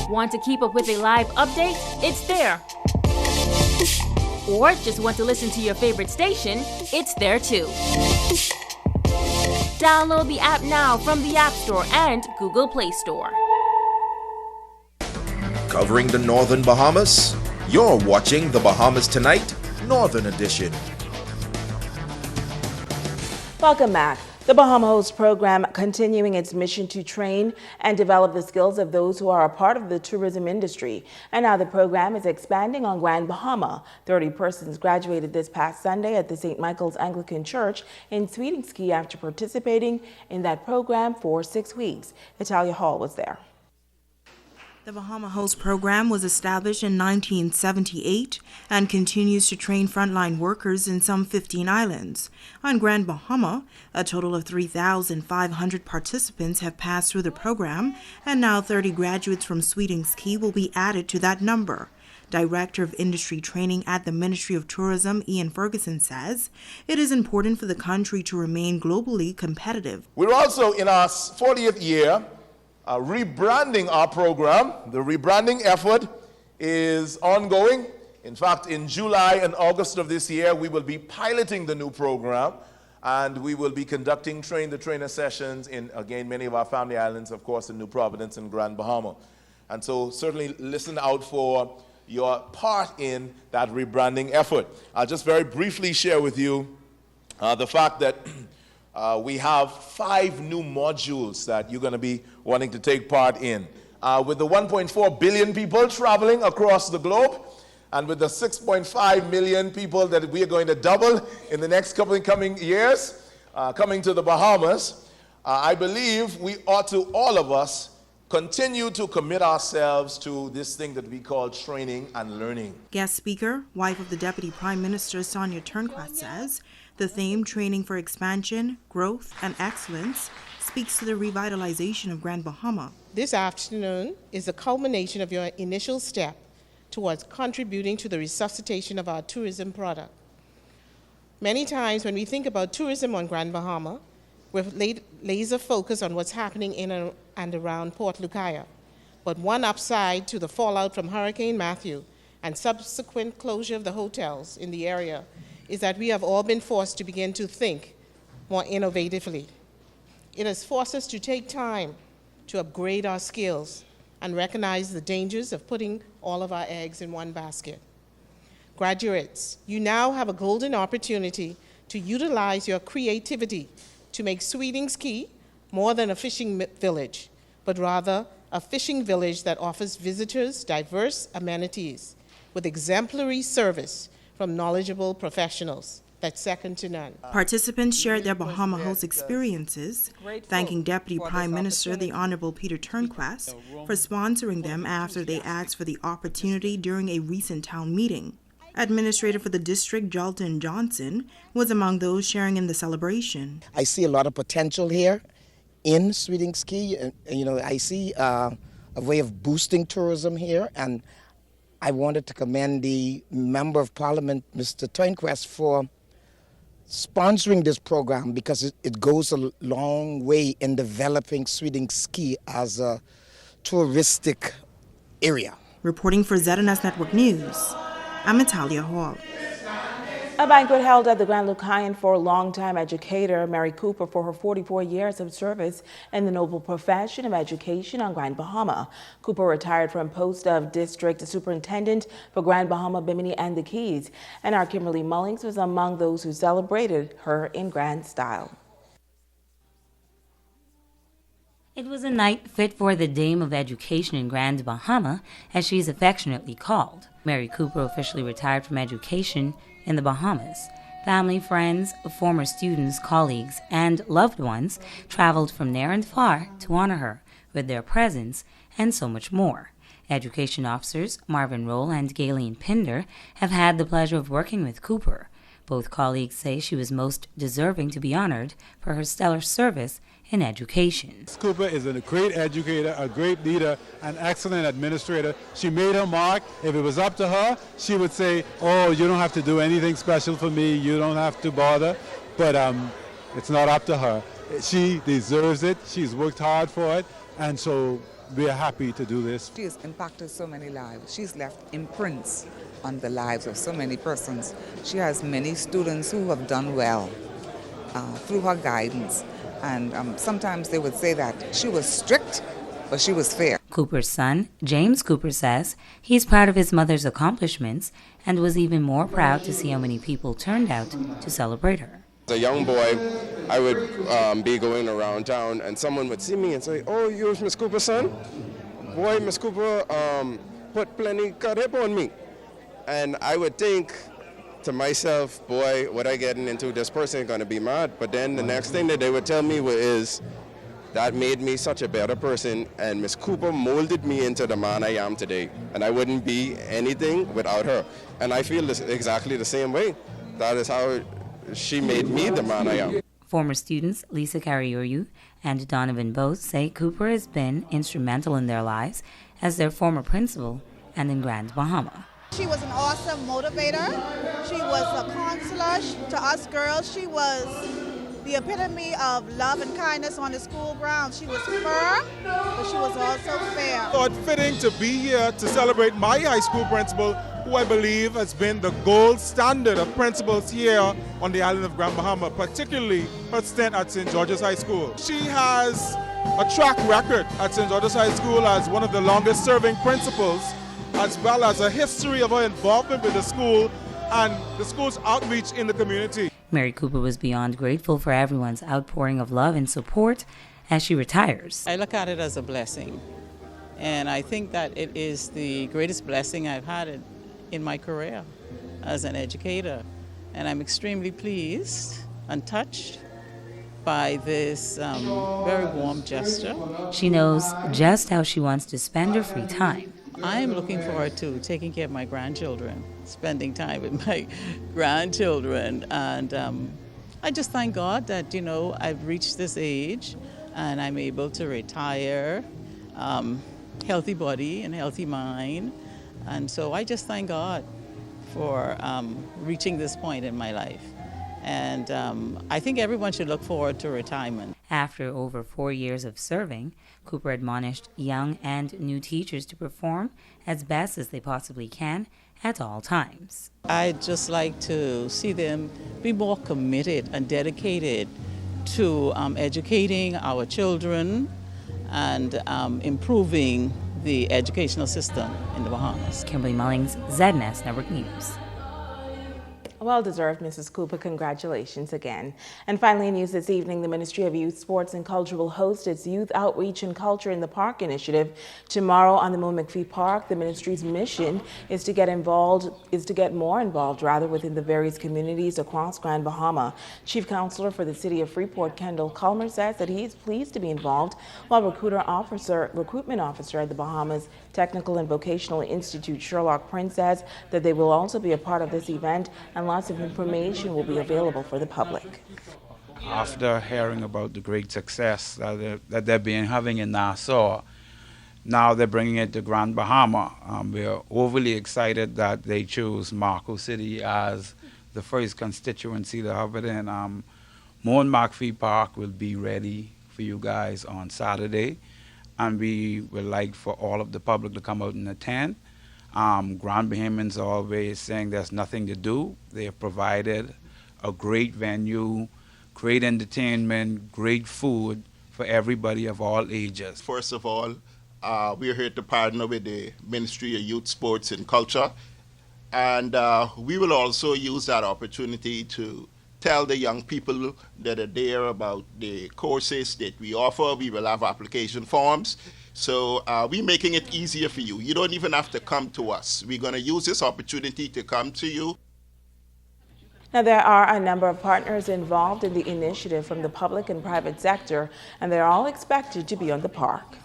Want to keep up with a live update? It's there. Or just want to listen to your favorite station? It's there too. Download the app now from the App Store and Google Play Store. Covering the Northern Bahamas, you're watching The Bahamas Tonight, Northern Edition. Welcome back. The Bahama Host program continuing its mission to train and develop the skills of those who are a part of the tourism industry. And now the program is expanding on Grand Bahama. 30 persons graduated this past Sunday at the St. Michael's Anglican Church in Sweetings Key after participating in that program for 6 weeks. Italia Hall was there. The Bahama Host program was established in 1978 and continues to train frontline workers in some 15 islands. On Grand Bahama, a total of 3,500 participants have passed through the program, and now 30 graduates from Sweetings Key will be added to that number. Director of Industry Training at the Ministry of Tourism, Ian Ferguson, says it is important for the country to remain globally competitive. We're also in our 40th year rebranding our program. The rebranding effort is ongoing. In fact, in July and August of this year, we will be piloting the new program, and we will be conducting train-the-trainer sessions in, again, many of our family islands, of course, in New Providence and Grand Bahama. And so certainly listen out for your part in that rebranding effort. I'll just very briefly share with you the fact that we have 5 new modules that you're going to be wanting to take part in. With the 1.4 billion people traveling across the globe, and with the 6.5 million people that we are going to double in the next coming years, coming to the Bahamas, I believe we ought to, all of us, continue to commit ourselves to this thing that we call training and learning. Guest speaker, wife of the Deputy Prime Minister Sonia Turnquist, says the theme, Training for Expansion, Growth, and Excellence, speaks to the revitalization of Grand Bahama. This afternoon is the culmination of your initial step towards contributing to the resuscitation of our tourism product. Many times when we think about tourism on Grand Bahama, we're laser focused on what's happening in and around Port Lucaya. But one upside to the fallout from Hurricane Matthew and subsequent closure of the hotels in the area is that we have all been forced to begin to think more innovatively. It has forced us to take time to upgrade our skills and recognize the dangers of putting all of our eggs in one basket. Graduates, you now have a golden opportunity to utilize your creativity to make Sweetings Key more than a fishing village, but rather a fishing village that offers visitors diverse amenities with exemplary service from knowledgeable professionals that's second to none. Participants shared their Bahama Host experiences, thanking Deputy Prime Minister the Honorable Peter Turnquist for sponsoring them after they asked for the opportunity during a recent town meeting. Administrator for the district, Jalton Johnson, was among those sharing in the celebration. I see a lot of potential here in Sweetings Key, and I see a way of boosting tourism here, and I wanted to commend the Member of Parliament, Mr. Turnquist, for sponsoring this program because it goes a long way in developing Sweetings Key as a touristic area. Reporting for ZNS Network News, I'm Italia Hall. A banquet held at the Grand Lucayan for longtime educator Mary Cooper for her 44 years of service in the noble profession of education on Grand Bahama. Cooper retired from post of District Superintendent for Grand Bahama, Bimini, and the Keys. And our Kimberly Mullings was among those who celebrated her in grand style. It was a night fit for the Dame of Education in Grand Bahama, as she is affectionately called. Mary Cooper officially retired from education in the Bahamas. Family, friends, former students, colleagues, and loved ones traveled from near and far to honor her with their presence and so much more. Education officers Marvin Roll and Galen Pinder have had the pleasure of working with Cooper. Both colleagues say she was most deserving to be honored for her stellar service in education. Cooper is a great educator, a great leader, an excellent administrator. She made her mark. If it was up to her, she would say, oh, you don't have to do anything special for me. You don't have to bother. But it's not up to her. She deserves it. She's worked hard for it. And so we are happy to do this. She has impacted so many lives. She's left imprints on the lives of so many persons. She has many students who have done well through her guidance. And sometimes they would say that she was strict, but she was fair. Cooper's son, James Cooper, says he's proud of his mother's accomplishments and was even more proud to see how many people turned out to celebrate her. As a young boy, I would be going around town and someone would see me and say, oh, you're Miss Cooper's son? Boy, Miss Cooper put plenty cut hip on me. And I would think to myself, boy, what I getting into, this person is going to be mad. But then the next thing that they would tell me is that made me such a better person, and Miss Cooper molded me into the man I am today. And I wouldn't be anything without her. And I feel exactly the same way. That is how she made me the man I am. Former students Lisa Carrioru and Donovan Bose say Cooper has been instrumental in their lives as their former principal and in Grand Bahama. She was an awesome motivator. She was a counselor to us girls. She was the epitome of love and kindness on the school grounds. She was firm, but she was also fair. I thought fitting to be here to celebrate my high school principal, who I believe has been the gold standard of principals here on the island of Grand Bahama, particularly her stint at St. George's High School. She has a track record at St. George's High School as one of the longest serving principals, as well as a history of her involvement with the school and the school's outreach in the community. Mary Cooper was beyond grateful for everyone's outpouring of love and support as she retires. I look at it as a blessing, and I think that it is the greatest blessing I've had in my career as an educator, and I'm extremely pleased and touched by this very warm gesture. She knows just how she wants to spend her free time. I am looking forward to taking care of my grandchildren, spending time with my grandchildren, and I just thank God that, you know, I've reached this age and I'm able to retire, healthy body and healthy mind, and so I just thank God for reaching this point in my life. And I think everyone should look forward to retirement. After over 4 years of serving, Cooper admonished young and new teachers to perform as best as they possibly can at all times. I'd just like to see them be more committed and dedicated to educating our children and improving the educational system in the Bahamas. Kimberly Mullings, ZNS Network News. Well deserved, Mrs. Cooper. Congratulations again. And finally, in news this evening, the Ministry of Youth, Sports and Culture will host its Youth Outreach and Culture in the Park initiative tomorrow on the Moon McPhee Park. The ministry's mission is to get more involved within the various communities across Grand Bahama. Chief Counselor for the City of Freeport, Kendall Culmer, says that he is pleased to be involved, while recruitment officer at the Bahamas Technical and Vocational Institute, Sherlock Prince, says that they will also be a part of this event and lots of information will be available for the public. After hearing about the great success that they've been having in Nassau, now they're bringing it to Grand Bahama. We're overly excited that they chose Marco City as the first constituency to have it in. Moon McPhee Park will be ready for you guys on Saturday, and we would like for all of the public to come out and attend. Grand Bahamians are always saying there's nothing to do. They have provided a great venue, great entertainment, great food for everybody of all ages. First of all, we're here to partner with the Ministry of Youth, Sports and Culture, and we will also use that opportunity to tell the young people that are there about the courses that we offer. We will have application forms. So we're making it easier for you. You don't even have to come to us. We're going to use this opportunity to come to you. Now, there are a number of partners involved in the initiative from the public and private sector, and they're all expected to be on the park.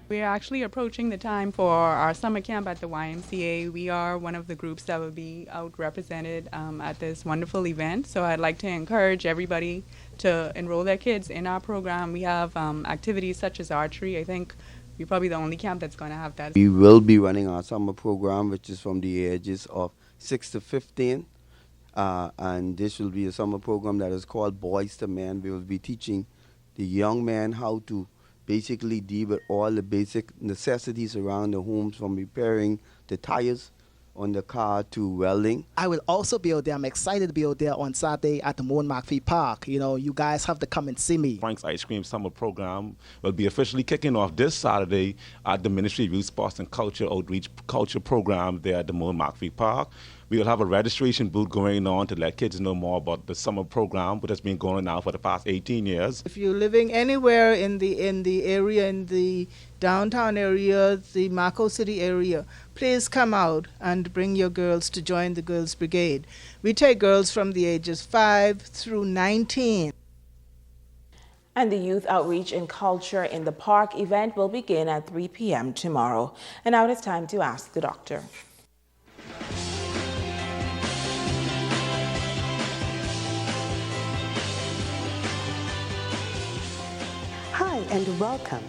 We are actually approaching the time for our summer camp at the YMCA. We are one of the groups that will be out represented at this wonderful event. So I'd like to encourage everybody to enroll their kids in our program. We have activities such as archery. I think we're probably the only camp that's going to have that. We will be running our summer program, which is from the ages of 6 to 15. And this will be a summer program that is called Boys to Men. We will be teaching the young men how to basically deal with all the basic necessities around the homes, from repairing the tires on the car to welding. I will also be out there. I'm excited to be out there on Saturday at the Moon McPhee Park. You know, you guys have to come and see me. Frank's Ice Cream Summer Program will be officially kicking off this Saturday at the Ministry of Youth, Sports and Culture Outreach Culture Program there at the Moon McPhee Park. We will have a registration booth going on to let kids know more about the summer program, which has been going on now for the past 18 years. If you're living anywhere in the area, in the downtown area, the Marco City area, please come out and bring your girls to join the Girls Brigade. We take girls from the ages 5 through 19. And the Youth Outreach and Culture in the Park event will begin at 3 p.m. tomorrow. And now it's time to ask the doctor. Hi and welcome.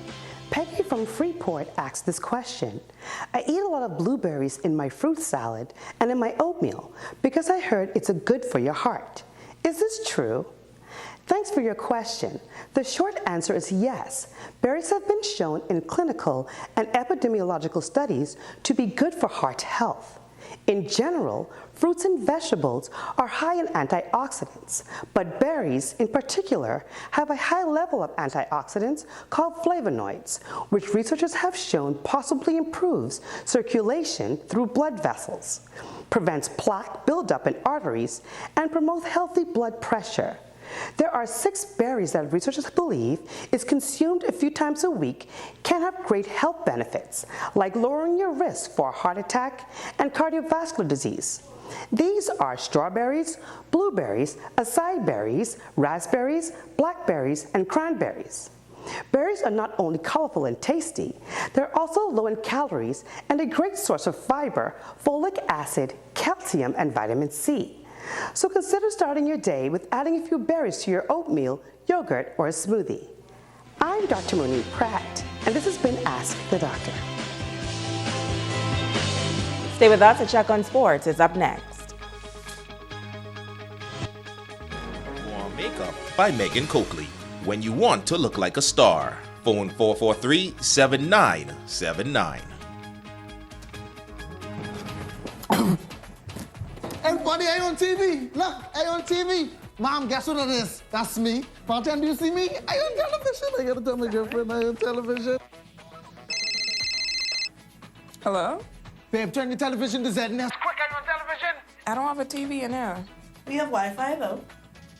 Peggy from Freeport asked this question. I eat a lot of blueberries in my fruit salad and in my oatmeal because I heard it's good for your heart. Is this true? Thanks for your question. The short answer is yes. Berries have been shown in clinical and epidemiological studies to be good for heart health. In general, fruits and vegetables are high in antioxidants, but berries in particular have a high level of antioxidants called flavonoids, which researchers have shown possibly improves circulation through blood vessels, prevents plaque buildup in arteries, and promotes healthy blood pressure. There are 6 berries that researchers believe, if consumed a few times a week, can have great health benefits, like lowering your risk for a heart attack and cardiovascular disease. These are strawberries, blueberries, acai berries, raspberries, blackberries, and cranberries. Berries are not only colorful and tasty, they're also low in calories and a great source of fiber, folic acid, calcium, and vitamin C. So consider starting your day with adding a few berries to your oatmeal, yogurt, or a smoothie. I'm Dr. Monique Pratt, and this has been Ask the Doctor. Stay with us. A check on sports is up next. Warm Makeup by Megan Coakley. When you want to look like a star. Phone 443-7979. Everybody, are you on TV? Look, are you on TV? Mom, guess what it is? That's me. Bartender, do you see me? Are you on television? I gotta tell my girlfriend I'm on television. Hello? Babe, turn your television to ZNS. Quick, are you on television? I don't have a TV in there. We have Wi-Fi, though.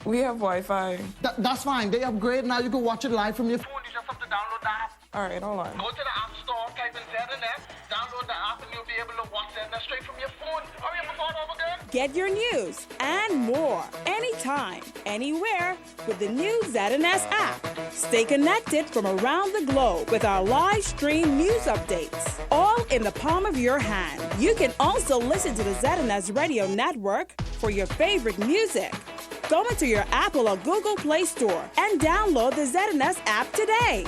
We have Wi-Fi. That's fine. They upgrade. Now you can watch it live from your phone. You just have to download the app. All right, hold on. Go to the App Store, type in ZNS, download the app, and you'll be able to watch ZNS straight from your phone. Hurry up and start over again. Get your news and more anytime, anywhere with the new ZNS app. Stay connected from around the globe with our live stream news updates, all in the palm of your hand. You can also listen to the ZNS Radio Network for your favorite music. Go into your Apple or Google Play Store and download the ZNS app today.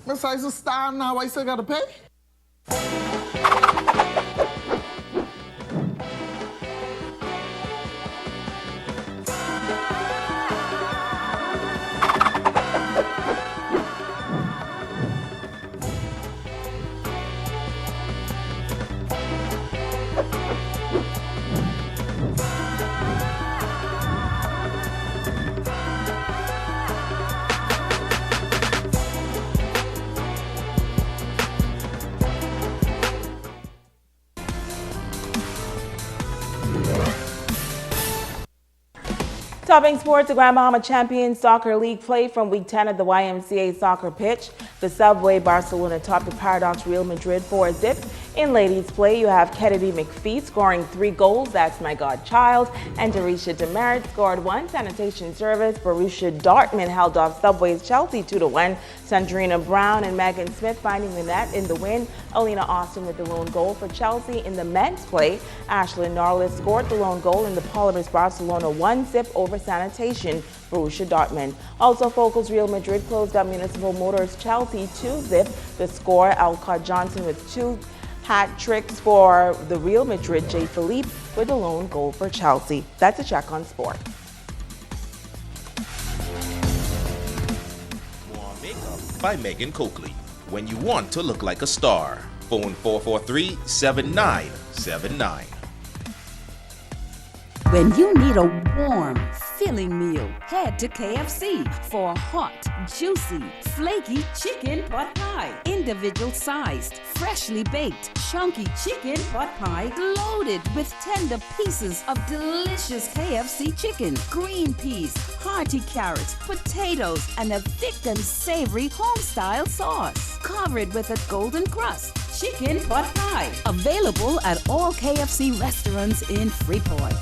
Miss I's a star now. I still gotta pay? Topping sports, the Grand Bahama Champions Soccer League played from Week 10 at the YMCA soccer pitch. The Subway Barcelona topped the Paradox Real Madrid 4-0. In ladies play, you have Kennedy McPhee scoring 3 goals, that's my godchild, and Darisha Demerit scored 1 sanitation service. Borussia Dortmund held off Subway's Chelsea 2-1. Sandrina Brown and Megan Smith finding the net in the win. Alina Austin with the lone goal for Chelsea. In the men's play, Ashlyn Norlis scored the lone goal in the Polymers Barcelona 1-0 over sanitation. Borussia Dortmund. Also, Focus Real Madrid closed out Municipal Motors Chelsea 2-0. The score, Alcott Johnson with 2 hat tricks for the Real Madrid. Jay Philippe with the lone goal for Chelsea. That's a check on sport. More Makeup by Megan Coakley. When you want to look like a star. Phone 443-7979. When you need a warm, filling meal, head to KFC for a hot, juicy, flaky chicken pot pie. Individual sized, freshly baked, chunky chicken pot pie loaded with tender pieces of delicious KFC chicken, green peas, hearty carrots, potatoes, and a thick and savory home-style sauce. Covered with a golden crust. Chicken pot pie. Available at all KFC restaurants in Freeport.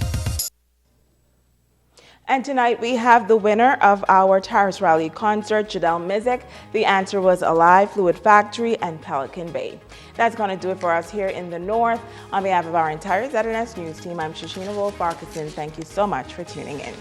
And tonight we have the winner of our Terrace Rally concert, Jadelle Mizik. The answer was Alive, Fluid Factory, and Pelican Bay. That's going to do it for us here in the North. On behalf of our entire ZNS News team, I'm Shoshina Wolf-Farquharson. Thank you so much for tuning in.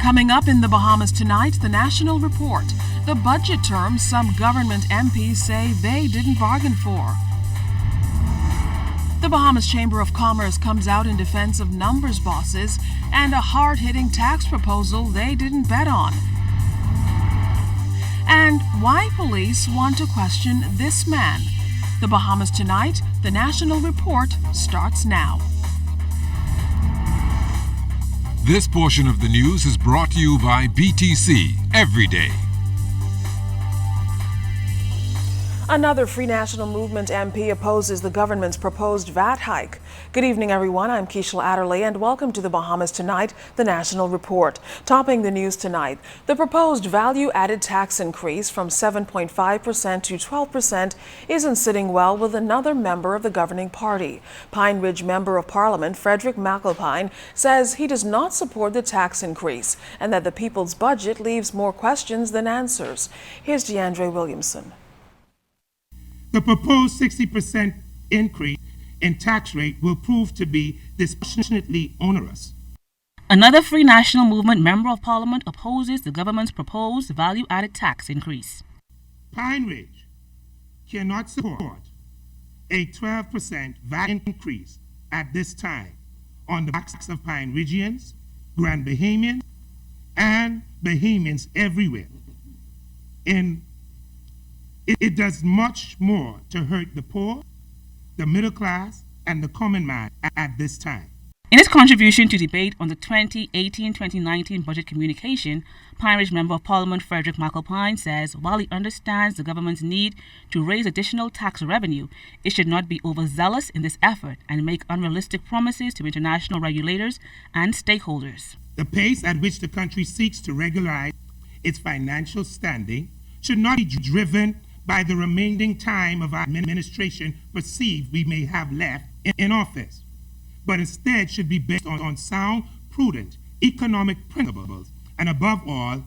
Coming up in the Bahamas tonight, the National Report. The budget terms some government MPs say they didn't bargain for. The Bahamas Chamber of Commerce comes out in defense of numbers bosses and a hard-hitting tax proposal they didn't bet on. And why police want to question this man. The Bahamas tonight, the National Report starts now. This portion of the news is brought to you by BTC Every Day. Another Free National Movement MP opposes the government's proposed VAT hike. Good evening, everyone. I'm Keishla Adderley, and welcome to the Bahamas Tonight, the National Report. Topping the news tonight, the proposed value-added tax increase from 7.5% to 12% isn't sitting well with another member of the governing party. Pine Ridge Member of Parliament Frederick McAlpine says he does not support the tax increase and that the people's budget leaves more questions than answers. Here's DeAndre Williamson. The proposed 60% increase in tax rate will prove to be disproportionately onerous. Another Free National Movement Member of Parliament opposes the government's proposed value-added tax increase. Pine Ridge cannot support a 12% VAT increase at this time on the backs of Pine Ridgians, Grand Bahamians, and Bahamians everywhere. It does much more to hurt the poor, the middle class, and the common man at this time. In his contribution to debate on the 2018-2019 budget communication, Pine Ridge Member of Parliament Frederick McAlpine says while he understands the government's need to raise additional tax revenue, it should not be overzealous in this effort and make unrealistic promises to international regulators and stakeholders. The pace at which the country seeks to regularize its financial standing should not be driven by the remaining time of our administration perceived we may have left in office, but instead should be based on sound, prudent economic principles and, above all,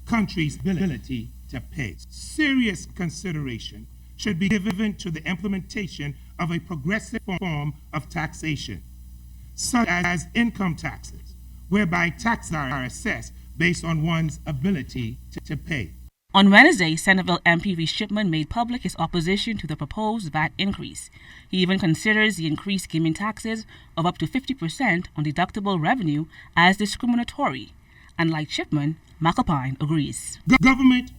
country's ability to pay. Serious consideration should be given to the implementation of a progressive form of taxation, such as income taxes, whereby taxes are assessed based on one's ability to pay. On Wednesday, Centerville MP Reece Shipman made public his opposition to the proposed VAT increase. He even considers the increased gaming taxes of up to 50% on deductible revenue as discriminatory. And like Shipman, McAlpine agrees. Government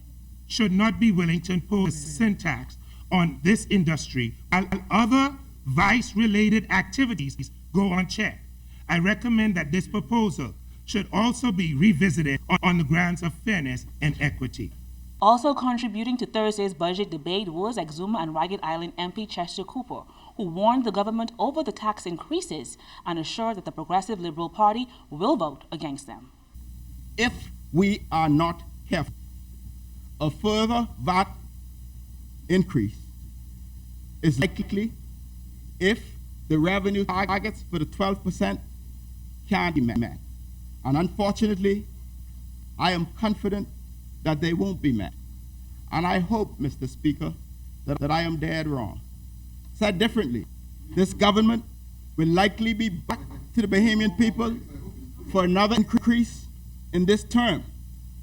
should not be willing to impose a sin tax on this industry while other vice-related activities go unchecked. I recommend that this proposal should also be revisited on the grounds of fairness and equity. Also contributing to Thursday's budget debate was Exuma and Ragged Island MP Chester Cooper, who warned the government over the tax increases and assured that the Progressive Liberal Party will vote against them. If we are not careful, a further VAT increase is likely if the revenue targets for the 12% can't be met. And unfortunately, I am confident that they won't be met. And I hope, Mr. Speaker, that I am dead wrong. Said differently, this government will likely be back to the Bahamian people for another increase in this term,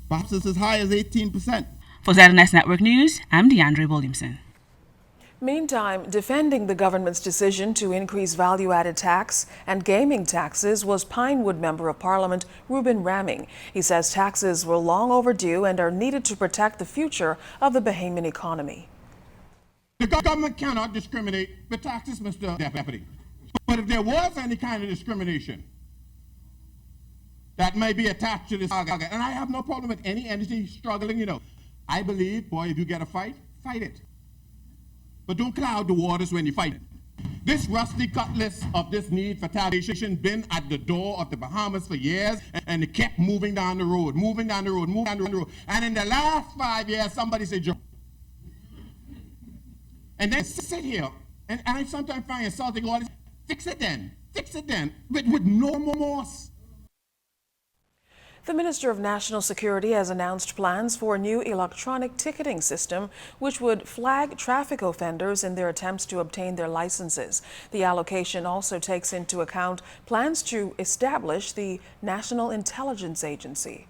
perhaps as high as 18%. For ZNS Network News, I'm DeAndre Williamson. Meantime, defending the government's decision to increase value-added tax and gaming taxes was Pinewood Member of Parliament Reuben Ramming. He says taxes were long overdue and are needed to protect the future of the Bahamian economy. The government cannot discriminate with taxes, Mr. Deputy. But if there was any kind of discrimination that may be attached to this target, and I have no problem with any entity struggling, I believe, boy, if you get a fight, fight it. But don't cloud the waters when you fight it. This rusty cutlass of this need for taxation been at the door of the Bahamas for years, and it kept moving down the road. And in the last 5 years, somebody said, Joe. And then sit here, and I sometimes find insulting all this, fix it then, with no remorse. The Minister of National Security has announced plans for a new electronic ticketing system which would flag traffic offenders in their attempts to obtain their licenses. The allocation also takes into account plans to establish the National Intelligence Agency.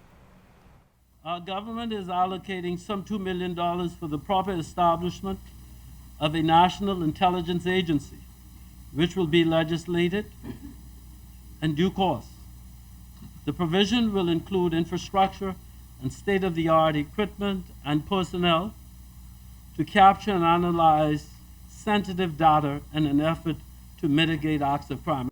Our government is allocating some $2 million for the proper establishment of a National Intelligence Agency, which will be legislated in due course. The provision will include infrastructure and state-of-the-art equipment and personnel to capture and analyze sensitive data in an effort to mitigate acts of crime.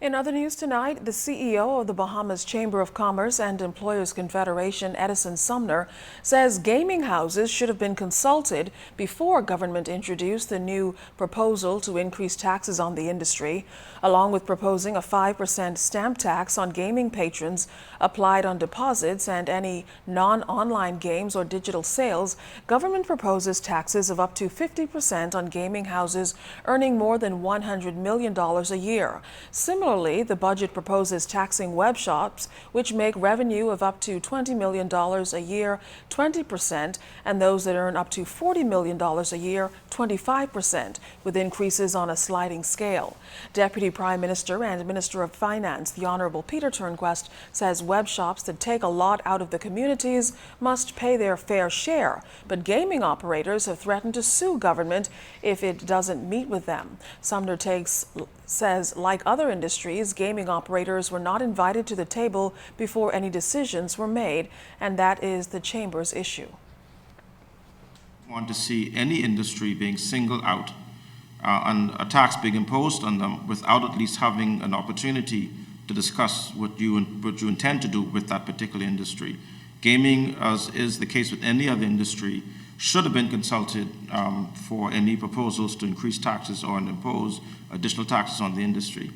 In other news tonight, the CEO of the Bahamas Chamber of Commerce and Employers Confederation, Edison Sumner, says gaming houses should have been consulted before government introduced the new proposal to increase taxes on the industry, along with proposing a 5% stamp tax on gaming patrons applied on deposits and any non-online games or digital sales. Government proposes taxes of up to 50% on gaming houses earning more than $100 million a year. Similarly, the budget proposes taxing web shops, which make revenue of up to $20 million a year, 20%, and those that earn up to $40 million a year, 25%, with increases on a sliding scale. Deputy Prime Minister and Minister of Finance, the Honorable Peter Turnquest, says web shops that take a lot out of the communities must pay their fair share, but gaming operators have threatened to sue government if it doesn't meet with them. Sumner says, like other industries, gaming operators were not invited to the table before any decisions were made, and that is the Chamber's issue. Want to see any industry being singled out and a tax being imposed on them without at least having an opportunity to discuss what you intend to do with that particular industry. Gaming, as is the case with any other industry, should have been consulted for any proposals to increase taxes or impose additional taxes on the industry.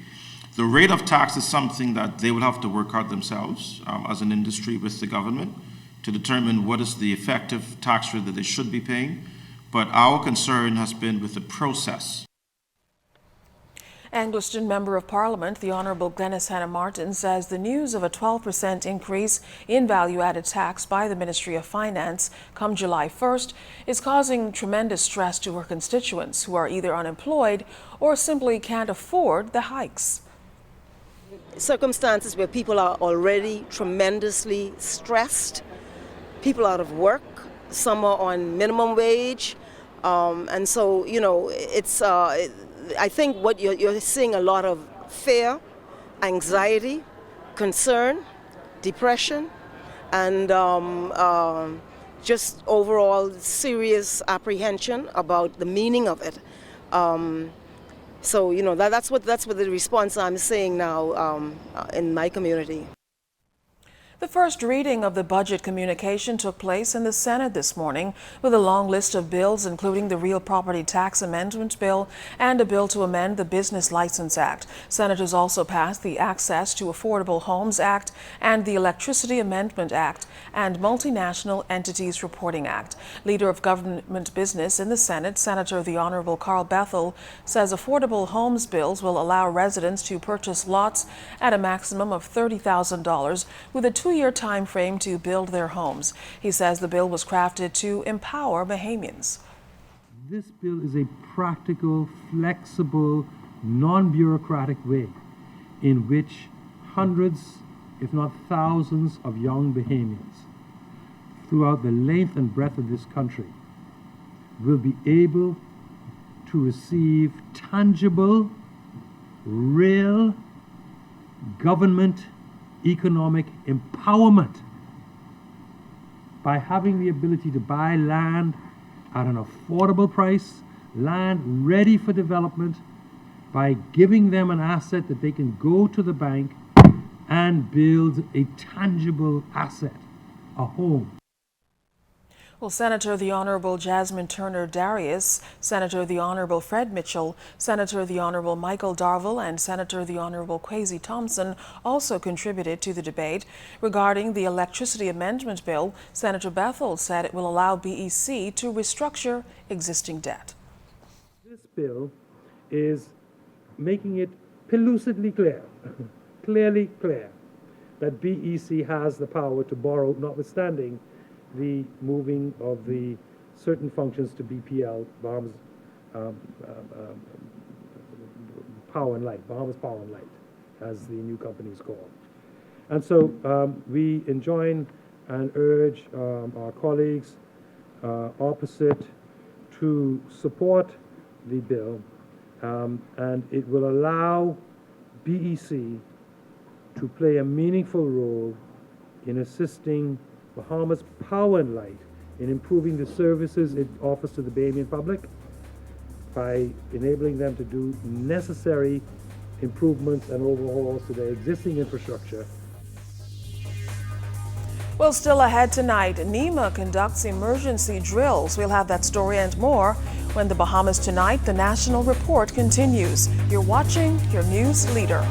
The rate of tax is something that they will have to work out themselves as an industry with the government to determine what is the effective tax rate that they should be paying. But our concern has been with the process. Angliston Member of Parliament, the Honourable Glenys Hannah Martin, says the news of a 12% increase in value-added tax by the Ministry of Finance come July 1st is causing tremendous stress to her constituents who are either unemployed or simply can't afford the hikes. Circumstances where people are already tremendously stressed, people out of work, some are on minimum wage, and so, it's I think what you're seeing a lot of fear, anxiety, concern, depression, and just overall serious apprehension about the meaning of it. So, you know, that's what the response I'm seeing now in my community. The first reading of the budget communication took place in the Senate this morning with a long list of bills, including the Real Property Tax Amendment Bill and a bill to amend the Business License Act. Senators also passed the Access to Affordable Homes Act and the Electricity Amendment Act and Multinational Entities Reporting Act. Leader of Government Business in the Senate, Senator the Honorable Carl Bethel, says affordable homes bills will allow residents to purchase lots at a maximum of $30,000 with a two-year time frame to build their homes. He says the bill was crafted to empower Bahamians. This bill is a practical, flexible, non-bureaucratic way in which hundreds, if not thousands, of young Bahamians throughout the length and breadth of this country will be able to receive tangible, real government economic empowerment by having the ability to buy land at an affordable price, land ready for development, by giving them an asset that they can go to the bank and build a tangible asset, a home. Well, Senator the Honorable Jasmine Turner Darius, Senator the Honorable Fred Mitchell, Senator the Honorable Michael Darville, and Senator the Honorable Kwesi Thompson also contributed to the debate. Regarding the Electricity Amendment Bill, Senator Bethel said it will allow BEC to restructure existing debt. This bill is making it pellucidly clear, clearly clear, that BEC has the power to borrow, notwithstanding the moving of the certain functions to BPL, Bahamas Power and Light, Bahamas Power and Light, as the new company is called. And so we enjoin and urge our colleagues opposite to support the bill, and it will allow BEC to play a meaningful role in assisting Bahamas Power and Light in improving the services it offers to the Bahamian public by enabling them to do necessary improvements and overhauls to their existing infrastructure. Well, still ahead tonight, NEMA conducts emergency drills. We'll have that story and more when the Bahamas Tonight, the National Report continues. You're watching your news leader.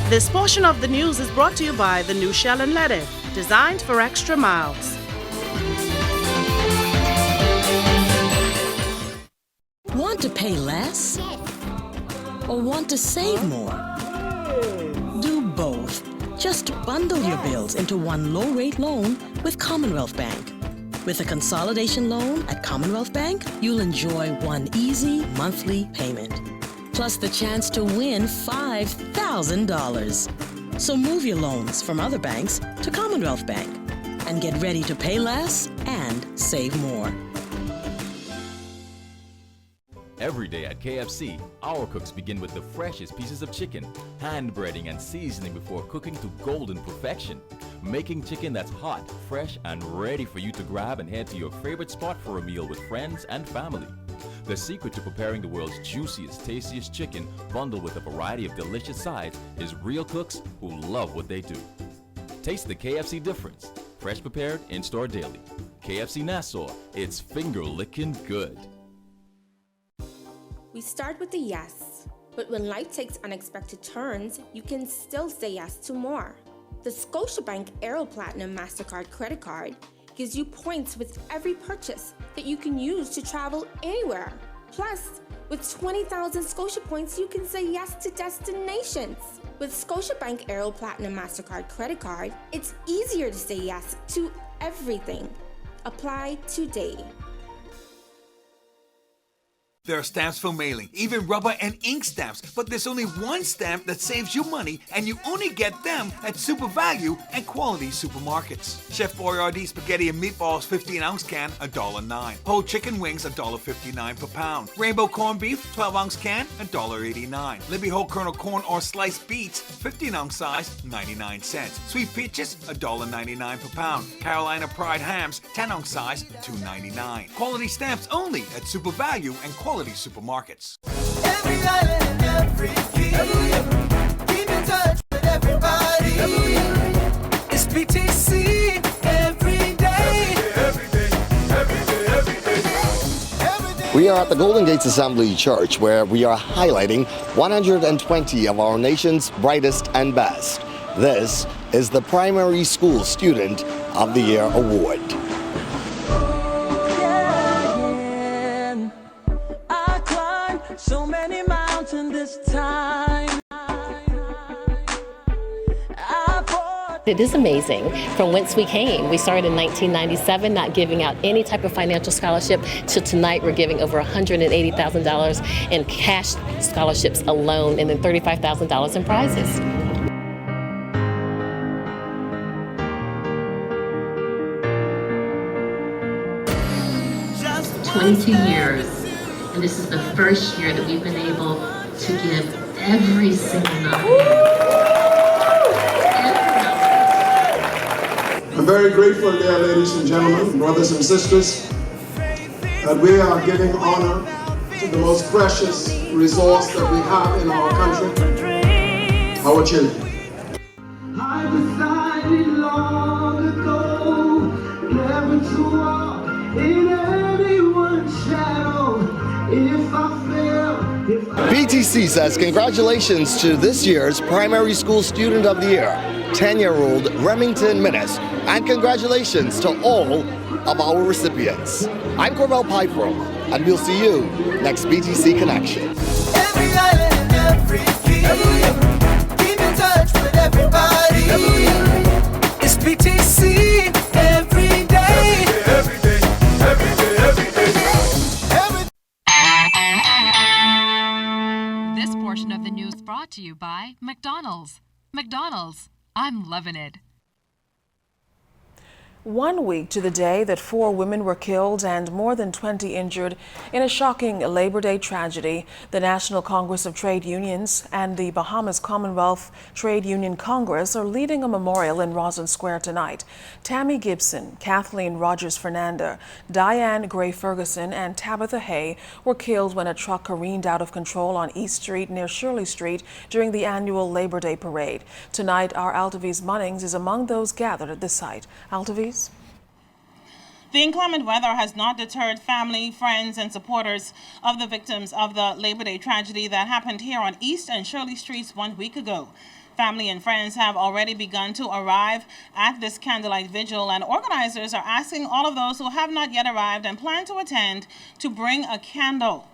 This portion of the news is brought to you by the new Shell and Lettuce, designed for extra miles. Want to pay less? Or want to save more? Do both. Just bundle your bills into one low-rate loan with Commonwealth Bank. With a consolidation loan at Commonwealth Bank, you'll enjoy one easy monthly payment, plus the chance to win $5,000. So move your loans from other banks to Commonwealth Bank and get ready to pay less and save more. Every day at KFC, our cooks begin with the freshest pieces of chicken, hand breading and seasoning before cooking to golden perfection, making chicken that's hot, fresh, and ready for you to grab and head to your favorite spot for a meal with friends and family. The secret to preparing the world's juiciest, tastiest chicken, bundled with a variety of delicious sides, is real cooks who love what they do. Taste the KFC difference. Fresh prepared, in-store daily. KFC Nassau, it's finger-licking good. We start with a yes, but when life takes unexpected turns, you can still say yes to more. The Scotiabank Aero Platinum MasterCard credit card gives you points with every purchase that you can use to travel anywhere. Plus, with 20,000 Scotia points, you can say yes to destinations. With Scotiabank Aero Platinum MasterCard credit card, it's easier to say yes to everything. Apply today. There are stamps for mailing, even rubber and ink stamps, but there's only one stamp that saves you money, and you only get them at Super Value and Quality Supermarkets. Chef Boyardee spaghetti and meatballs 15-ounce can, $1.09. Whole chicken wings, $1.59 per pound. Rainbow corned beef 12-ounce can, $1.89. Libby whole kernel corn or sliced beets 15-ounce size, 99 cents. Sweet peaches, $1.99 per pound. Carolina Pride hams 10-ounce size, $2.99. Quality stamps only at Super Value and Quality Supermarkets. Every island and every key. Keep in touch with everybody. It's PTC every day. Every day. We are at the Golden Gates Assembly Church, where we are highlighting 120 of our nation's brightest and best. This is the Primary School Student of the Year Award. So many mountains this time. It is amazing from whence we came. We started in 1997, not giving out any type of financial scholarship. Till tonight, we're giving over $180,000 in cash scholarships alone, and then $35,000 in prizes. Just 22 years. And this is the first year that we've been able to give every single nominee. I'm very grateful, dear ladies and gentlemen, brothers and sisters, that we are giving honor to the most precious resource that we have in our country, our children. I decided long ago never to walk in anyone's shadow. If I fail, BTC says congratulations to this year's Primary School Student of the Year, 10-year-old Remington Minnis, and congratulations to all of our recipients. I'm Corvell Piper, and we'll see you next BTC Connection. every island and every key. Keep in touch with everybody. It's PTC every day. Every day, every day, every day. This portion of the news brought to you by McDonald's. McDonald's, I'm loving it. 1 week to the day that 4 women were killed and more than 20 injured in a shocking Labor Day tragedy, the National Congress of Trade Unions and the Bahamas Commonwealth Trade Union Congress are leading a memorial in Roslyn Square tonight. Tammy Gibson, Kathleen Rogers-Fernanda, Diane Gray Ferguson, and Tabitha Hay were killed when a truck careened out of control on East Street near Shirley Street during the annual Labor Day parade. Tonight, our Altaviz Munnings is among those gathered at the site. Altaviz? The inclement weather has not deterred family, friends, and supporters of the victims of the Labor Day tragedy that happened here on East and Shirley Streets 1 week ago. Family and friends have already begun to arrive at this candlelight vigil, and organizers are asking all of those who have not yet arrived and plan to attend to bring a candle.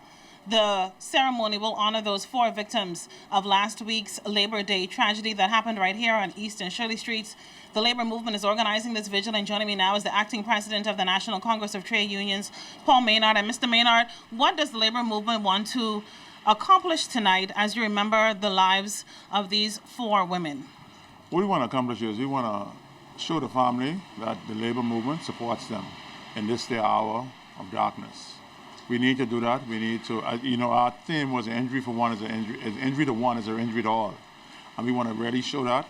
The ceremony will honor those 4 victims of last week's Labor Day tragedy that happened right here on East and Shirley Streets. The labor movement is organizing this vigil, and joining me now is the acting president of the National Congress of Trade Unions, Paul Maynard. And Mr. Maynard, what does the labor movement want to accomplish tonight as you remember the lives of these 4 women? What we want to accomplish is we want to show the family that the labor movement supports them in this their hour of darkness. We need to do that. We need to, our theme was injury for one is an injury to one is an injury to all. And we want to really show that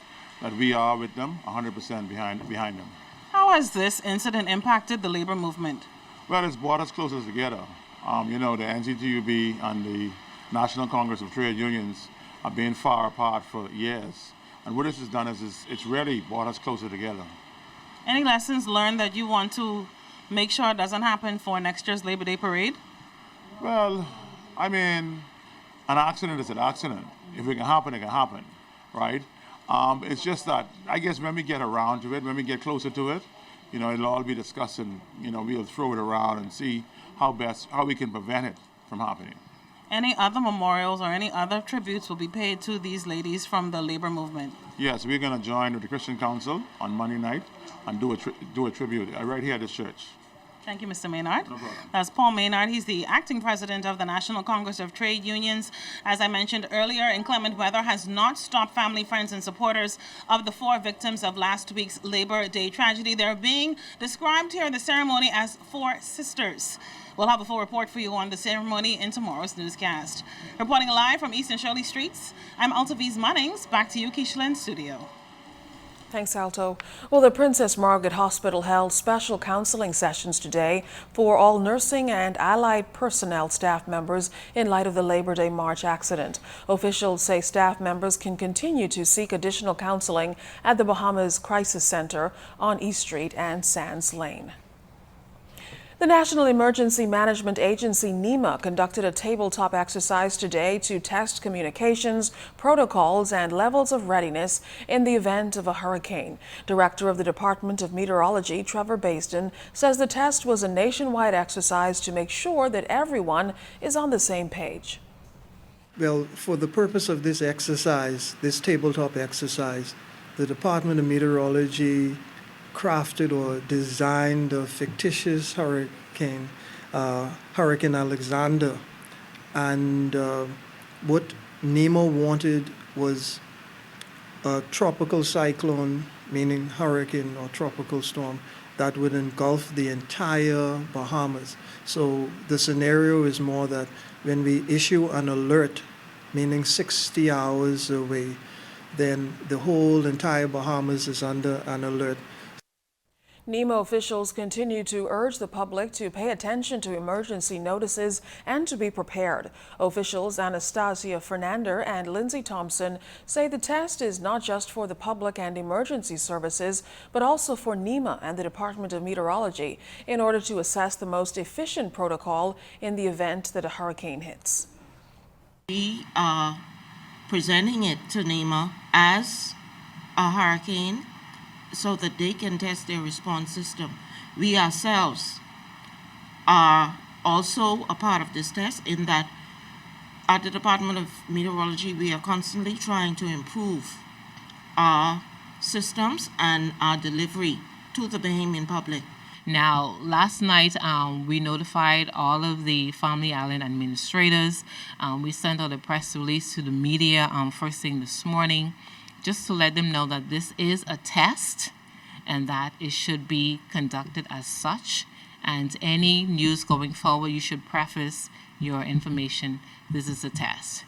we are with them 100% behind them. How has this incident impacted the labor movement? Well, it's brought us closer together. The NCTUB and the National Congress of Trade Unions have been far apart for years. And what this has done is it's really brought us closer together. Any lessons learned that you want to make sure it doesn't happen for next year's Labor Day parade? Well, an accident is an accident. If it can happen, it can happen, right? It's just that, I guess when we get around to it, when we get closer to it, it'll all be discussed and, we'll throw it around and see how we can prevent it from happening. Any other memorials or any other tributes will be paid to these ladies from the labor movement? Yes, we're going to join with the Christian Council on Monday night and do a tribute right here at this church. Thank you, Mr. Maynard. That's Paul Maynard. He's the acting president of the National Congress of Trade Unions. As I mentioned earlier, inclement weather has not stopped family, friends, and supporters of the 4 victims of last week's Labor Day tragedy. They're being described here in the ceremony as 4 sisters. We'll have a full report for you on the ceremony in tomorrow's newscast. Reporting live from East and Shirley Streets, I'm Altaviz Munnings. Back to you, Keisha, in studio. Thanks, Alto. Well, the Princess Margaret Hospital held special counseling sessions today for all nursing and allied personnel staff members in light of the Labor Day March accident. Officials say staff members can continue to seek additional counseling at the Bahamas Crisis Center on East Street and Sands Lane. The National Emergency Management Agency, NEMA, conducted a tabletop exercise today to test communications, protocols, and levels of readiness in the event of a hurricane. Director of the Department of Meteorology, Trevor Basden, says the test was a nationwide exercise to make sure that everyone is on the same page. Well, for the purpose of this exercise, this tabletop exercise, the Department of Meteorology crafted or designed a fictitious hurricane, Hurricane Alexander. And what NEMA wanted was a tropical cyclone, meaning hurricane or tropical storm, that would engulf the entire Bahamas. So the scenario is more that when we issue an alert, meaning 60 hours away, then the whole entire Bahamas is under an alert. NEMA officials continue to urge the public to pay attention to emergency notices and to be prepared. Officials Anastasia Fernander and Lindsay Thompson say the test is not just for the public and emergency services, but also for NEMA and the Department of Meteorology in order to assess the most efficient protocol in the event that a hurricane hits. We are presenting it to NEMA as a hurricane so that they can test their response system. We ourselves are also a part of this test in that at the Department of Meteorology, we are constantly trying to improve our systems and our delivery to the Bahamian public. Now, last night, we notified all of the Family Island administrators. We sent out a press release to the media first thing this morning, just to let them know that this is a test and that it should be conducted as such. And any news going forward, you should preface your information, this is a test.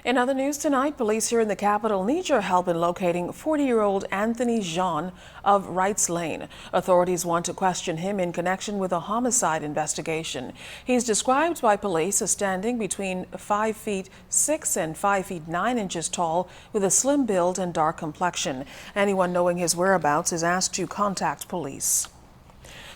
In other news tonight, police here in the capital need your help in locating 40-year-old Anthony Jean of Wrights Lane. Authorities want to question him in connection with a homicide investigation. He's described by police as standing between 5'6" and 5'9" tall, with a slim build and dark complexion. Anyone knowing his whereabouts is asked to contact police.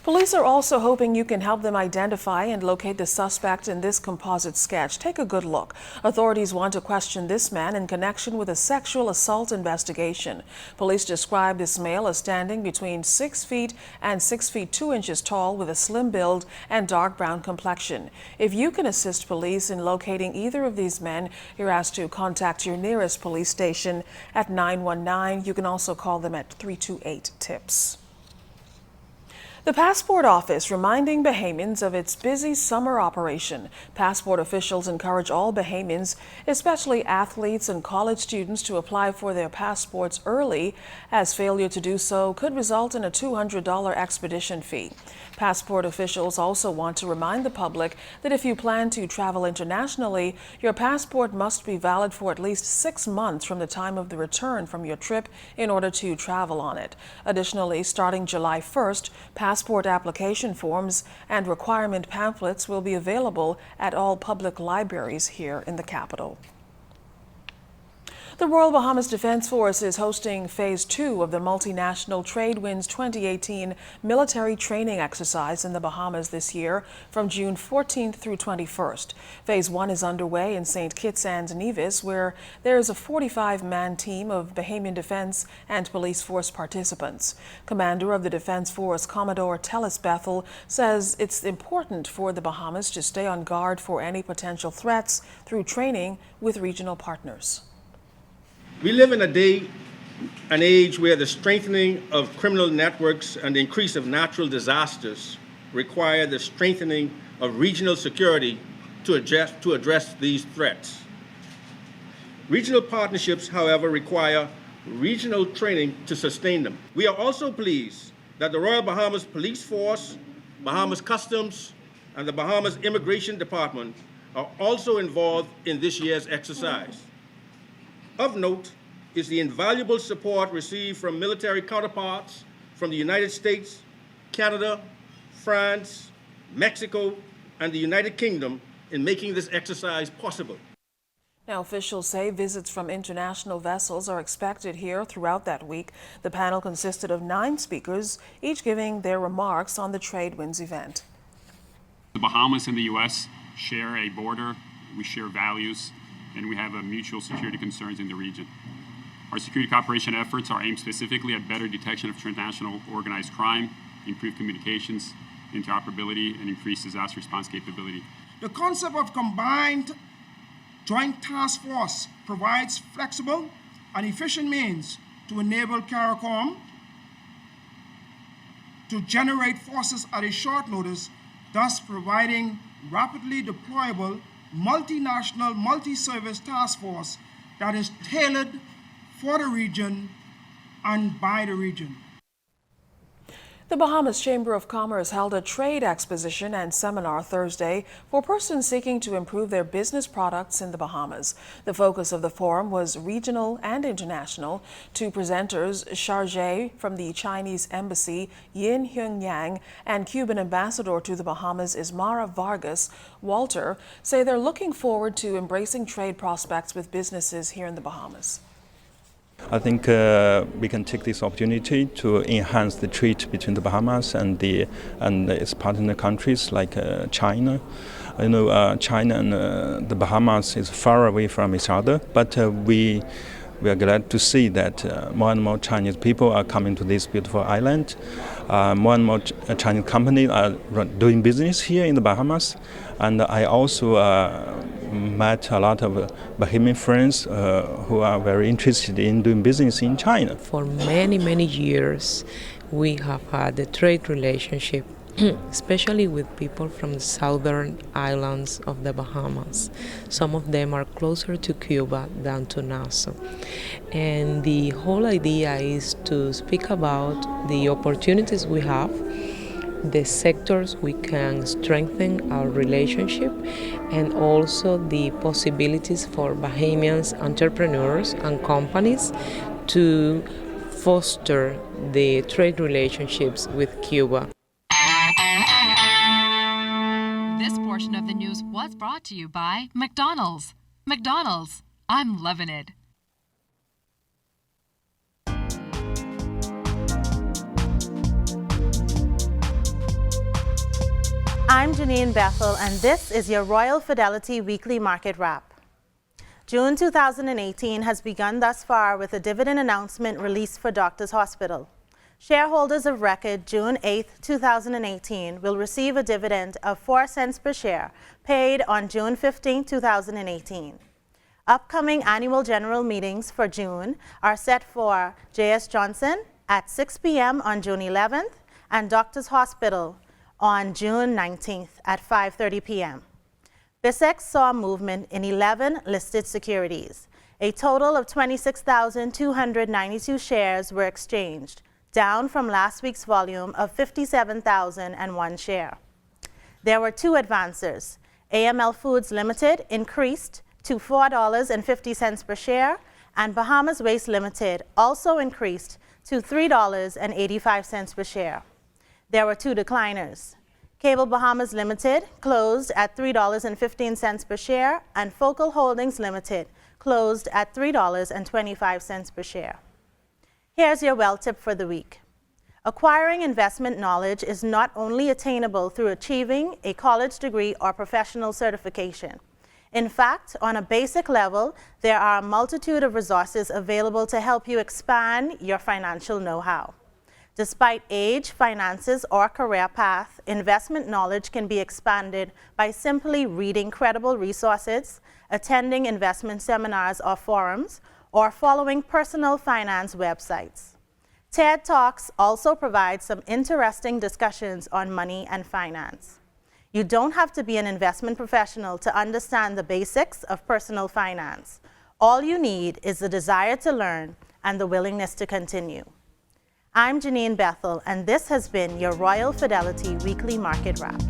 Police are also hoping you can help them identify and locate the suspect in this composite sketch. Take a good look. Authorities want to question this man in connection with a sexual assault investigation. Police describe this male as standing between 6 feet and 6 feet 2 inches tall, with a slim build and dark brown complexion. If you can assist police in locating either of these men, you're asked to contact your nearest police station at 919. You can also call them at 328-TIPS. The Passport Office reminding Bahamians of its busy summer operation. Passport officials encourage all Bahamians, especially athletes and college students, to apply for their passports early, as failure to do so could result in a $200 expedition fee. Passport officials also want to remind the public that if you plan to travel internationally, your passport must be valid for at least 6 months from the time of the return from your trip in order to travel on it. Additionally, starting July 1st, passport application forms and requirement pamphlets will be available at all public libraries here in the capital. The Royal Bahamas Defense Force is hosting Phase 2 of the Multinational Trade Winds 2018 military training exercise in the Bahamas this year from June 14th through 21st. Phase 1 is underway in St. Kitts and Nevis, where there is a 45-man team of Bahamian Defense and Police Force participants. Commander of the Defense Force, Commodore Tellis Bethel, says it's important for the Bahamas to stay on guard for any potential threats through training with regional partners. We live in a day an age where the strengthening of criminal networks and the increase of natural disasters require the strengthening of regional security to address these threats. Regional partnerships, however, require regional training to sustain them. We are also pleased that the Royal Bahamas Police Force, Bahamas Customs, and the Bahamas Immigration Department are also involved in this year's exercise. Of note is the invaluable support received from military counterparts from the United States, Canada, France, Mexico, and the United Kingdom in making this exercise possible. Now, officials say visits from international vessels are expected here throughout that week. The panel consisted of 9 speakers, each giving their remarks on the Trade Winds event. The Bahamas and the U.S. share a border, we share values, and we have mutual security concerns in the region. Our security cooperation efforts are aimed specifically at better detection of transnational organized crime, improved communications, interoperability, and increased disaster response capability. The concept of combined joint task force provides flexible and efficient means to enable CARICOM to generate forces at a short notice, thus providing rapidly deployable, multinational, multi-service task force that is tailored for the region and by the region. The Bahamas Chamber of Commerce held a trade exposition and seminar Thursday for persons seeking to improve their business products in the Bahamas. The focus of the forum was regional and international. 2 presenters, Chargé from the Chinese Embassy, Yin Hyun Yang, and Cuban Ambassador to the Bahamas, Ismara Vargas Walter, say they're looking forward to embracing trade prospects with businesses here in the Bahamas. I think we can take this opportunity to enhance the trade between the Bahamas and its partner countries like China. You know, China and the Bahamas is far away from each other, but we are glad to see that more and more Chinese people are coming to this beautiful island. More and more Chinese companies are doing business here in the Bahamas, and I also met a lot of Bahamian friends who are very interested in doing business in China. For many, many years, we have had a trade relationship, especially with people from the southern islands of the Bahamas. Some of them are closer to Cuba than to Nassau. And the whole idea is to speak about the opportunities we have, the sectors we can strengthen our relationship, and also the possibilities for Bahamians entrepreneurs and companies to foster the trade relationships with Cuba. This portion of the news was brought to you by McDonald's. McDonald's, I'm loving it. I'm Janine Bethel, and this is your Royal Fidelity Weekly Market Wrap. June 2018 has begun thus far with a dividend announcement released for Doctors Hospital. Shareholders of record June 8, 2018 will receive a dividend of 4 cents per share paid on June 15, 2018. Upcoming annual general meetings for June are set for J.S. Johnson at 6 p.m. on June 11th and Doctors Hospital on June 19th at 5:30 p.m. BISEX saw movement in 11 listed securities. A total of 26,292 shares were exchanged, down from last week's volume of 57,001 share. There were 2 advancers. AML Foods Limited increased to $4.50 per share, and Bahamas Waste Limited also increased to $3.85 per share. There were 2 decliners. Cable Bahamas Limited closed at $3.15 per share, and Focal Holdings Limited closed at $3.25 per share. Here's your well tip for the week. Acquiring investment knowledge is not only attainable through achieving a college degree or professional certification. In fact, on a basic level, there are a multitude of resources available to help you expand your financial know-how. Despite age, finances, or career path, investment knowledge can be expanded by simply reading credible resources, attending investment seminars or forums, or following personal finance websites. TED Talks also provides some interesting discussions on money and finance. You don't have to be an investment professional to understand the basics of personal finance. All you need is the desire to learn and the willingness to continue. I'm Janine Bethel, and this has been your Royal Fidelity Weekly Market Wrap.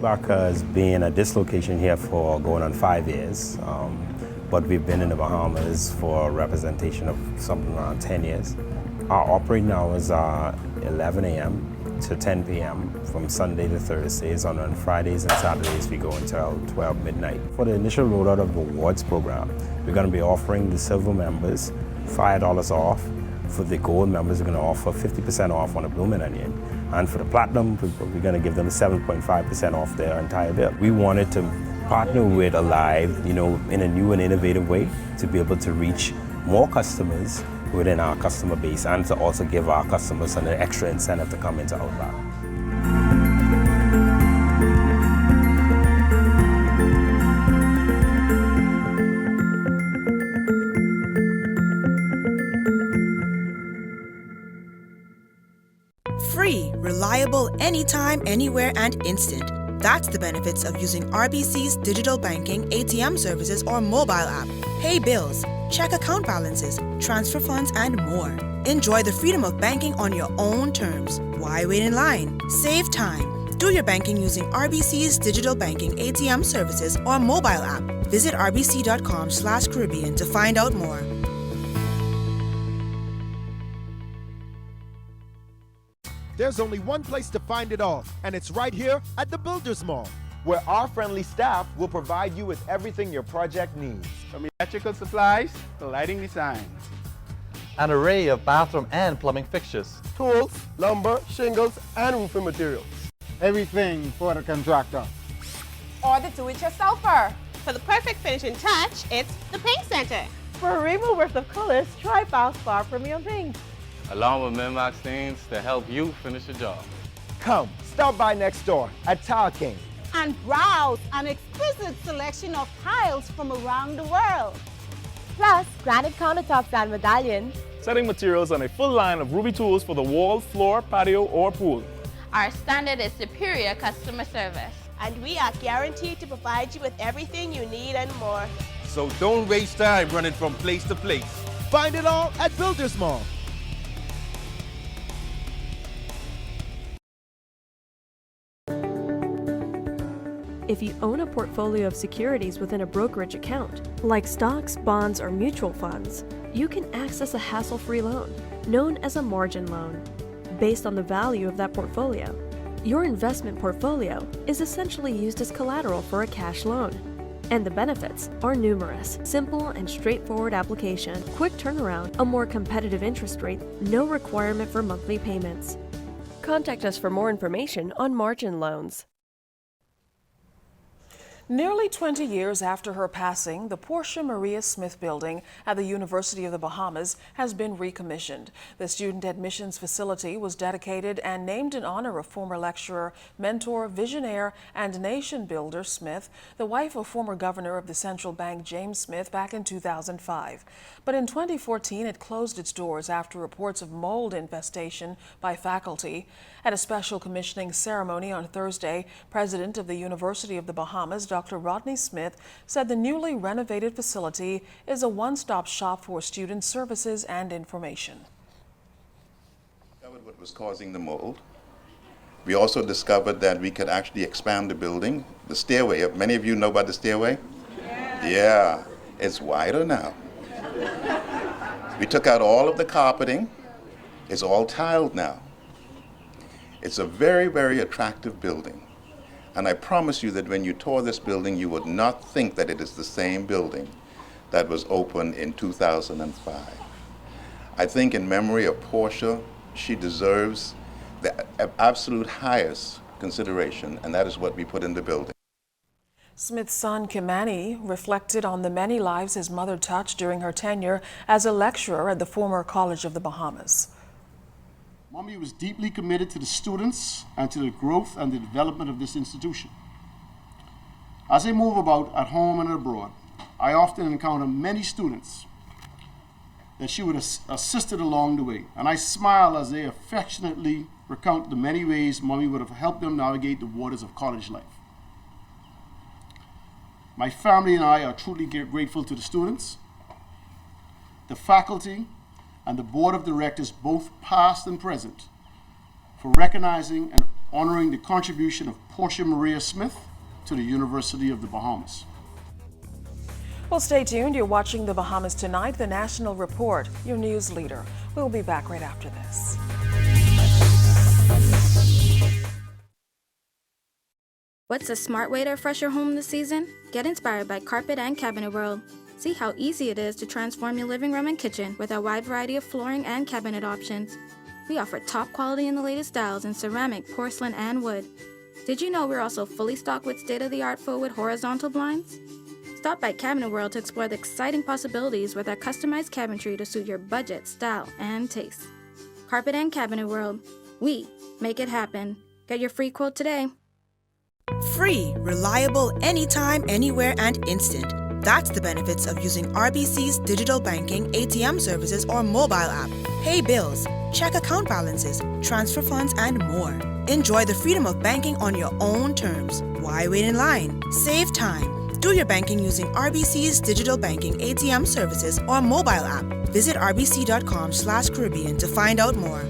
Back has been at this location here for going on 5 years, but we've been in the Bahamas for representation of something around 10 years. Our operating hours are 11 a.m. to 10 p.m. from Sunday to Thursdays, and on Fridays and Saturdays we go until 12 midnight. For the initial rollout of the awards program, we're going to be offering the silver members $5 off. For the gold members, we're going to offer 50% off on a blooming onion. And for the platinum, we're going to give them 7.5% off their entire bill. We wanted to partner with Alive, in a new and innovative way to be able to reach more customers within our customer base and to also give our customers an extra incentive to come into Outback. Free, reliable, anytime, anywhere, and instant. That's the benefits of using RBC's digital banking, ATM services, or mobile app. Pay bills, check account balances, transfer funds, and more. Enjoy the freedom of banking on your own terms. Why wait in line? Save time. Do your banking using RBC's digital banking, ATM services, or mobile app. Visit rbc.com/Caribbean to find out more. There's only one place to find it all, and it's right here at the Builders Mall, where our friendly staff will provide you with everything your project needs. From electrical supplies to lighting design. An array of bathroom and plumbing fixtures. Tools, lumber, shingles, and roofing materials. Everything for the contractor. Or the do-it-yourselfer. For the perfect finishing touch, it's the Paint Center. For a rainbow worth of colors, try Valspar Premium Paint. Along with Minmax stains to help you finish the job. Come, stop by next door at Tile King. And browse an exquisite selection of tiles from around the world. Plus, granite countertops and medallions. Setting materials on a full line of Ruby tools for the wall, floor, patio, or pool. Our standard is superior customer service. And we are guaranteed to provide you with everything you need and more. So don't waste time running from place to place. Find it all at Builders Mall. If you own a portfolio of securities within a brokerage account, like stocks, bonds, or mutual funds, you can access a hassle-free loan, known as a margin loan, based on the value of that portfolio. Your investment portfolio is essentially used as collateral for a cash loan, and the benefits are numerous. Simple and straightforward application, quick turnaround, a more competitive interest rate, no requirement for monthly payments. Contact us for more information on margin loans. Nearly 20 years after her passing, the Portia Maria Smith Building at the University of the Bahamas has been recommissioned. The student admissions facility was dedicated and named in honor of former lecturer, mentor, visionaire, and nation builder Smith, the wife of former governor of the Central Bank James Smith back in 2005. But in 2014, it closed its doors after reports of mold infestation by faculty. At a special commissioning ceremony on Thursday, President of the University of the Bahamas, Dr. Rodney Smith, said the newly renovated facility is a one-stop shop for student services and information. Discovered what was causing the mold. We also discovered that we could actually expand the building. The stairway, many of you know about the stairway? Yeah, it's wider now. We took out all of the carpeting. It's all tiled now. It's a very, very attractive building. And I promise you that when you tour this building, you would not think that it is the same building that was opened in 2005. I think in memory of Portia, she deserves the absolute highest consideration, and that is what we put in the building. Smith's son, Kimani, reflected on the many lives his mother touched during her tenure as a lecturer at the former College of the Bahamas. Mommy was deeply committed to the students and to the growth and the development of this institution. As I move about at home and abroad, I often encounter many students that she would have assisted along the way, and I smile as they affectionately recount the many ways Mommy would have helped them navigate the waters of college life. My family and I are truly grateful to the students, the faculty, and the board of directors, both past and present, for recognizing and honoring the contribution of Portia Maria Smith to the University of the Bahamas. Well, stay tuned. You're watching The Bahamas Tonight, the National Report, your news leader. We'll be back right after this. What's a smart way to refresh your home this season? Get inspired by Carpet and Cabinet World. See how easy it is to transform your living room and kitchen with our wide variety of flooring and cabinet options. We offer top quality in the latest styles in ceramic, porcelain, and wood. Did you know we're also fully stocked with state-of-the-art forward horizontal blinds? Stop by Cabinet World to explore the exciting possibilities with our customized cabinetry to suit your budget, style, and taste. Carpet and Cabinet World. We make it happen. Get your free quote today. Free, reliable, anytime, anywhere, and instant. That's the benefits of using RBC's digital banking, ATM services, or mobile app. Pay bills, check account balances, transfer funds, and more. Enjoy the freedom of banking on your own terms. Why wait in line? Save time. Do your banking using RBC's digital banking, ATM services, or mobile app. Visit rbc.com/Caribbean to find out more.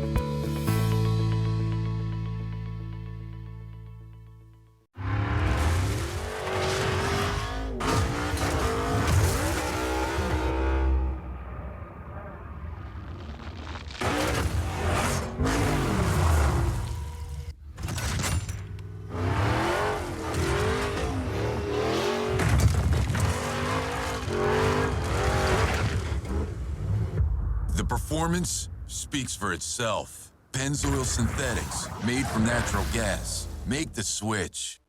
The performance speaks for itself. Pennzoil Synthetics, made from natural gas. Make the switch.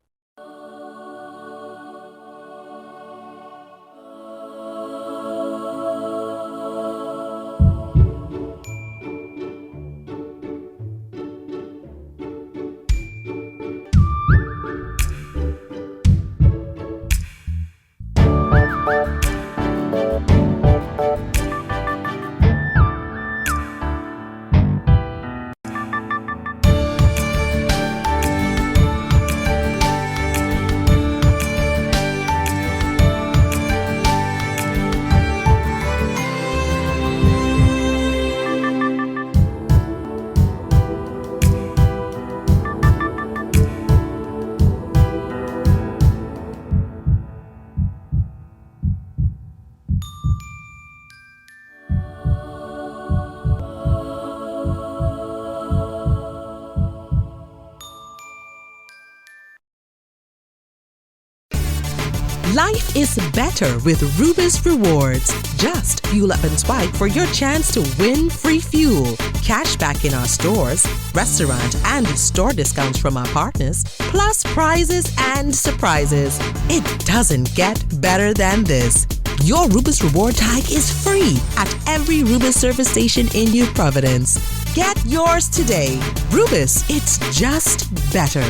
Life is better with Rubis Rewards. Just fuel up and swipe for your chance to win free fuel, cash back in our stores, restaurant and store discounts from our partners, plus prizes and surprises. It doesn't get better than this. Your Rubis Reward tag is free at every Rubis service station in New Providence. Get yours today. Rubis, it's just better.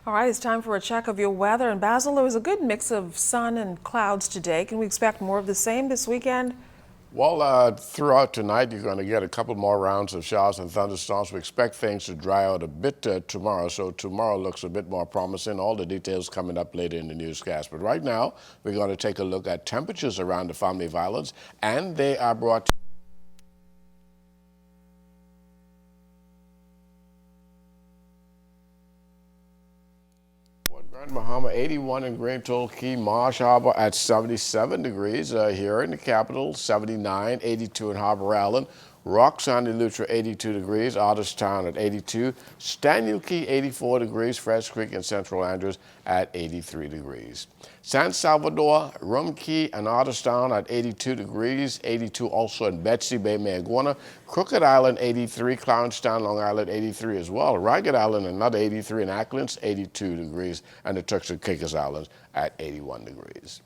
All right, it's time for a check of your weather. And Basil, there was a good mix of sun and clouds today. Can we expect more of the same this weekend? Well, throughout tonight, you're going to get a couple more rounds of showers and thunderstorms. We expect things to dry out a bit tomorrow, so tomorrow looks a bit more promising. All the details coming up later in the newscast. But right now, we're going to take a look at temperatures around the Family of Islands, and they are brought to Grand Bahama, 81 in Grand Toll Key, Marsh Harbor at 77 degrees. Here in the capital, 79, 82 in Harbor Island. Roxanne Eleuthera, 82 degrees. Otters Town at 82. Stanley Key, 84 degrees. Fresh Creek and Central Andrews at 83 degrees. San Salvador, Rum Key and Otters Town at 82 degrees. 82 also in Betsy Bay, Mayaguana. Crooked Island, 83. Clownstown, Long Island, 83 as well. Ragged Island, another 83 in Acklands, 82 degrees. And the Turks and Caicos Islands at 81 degrees.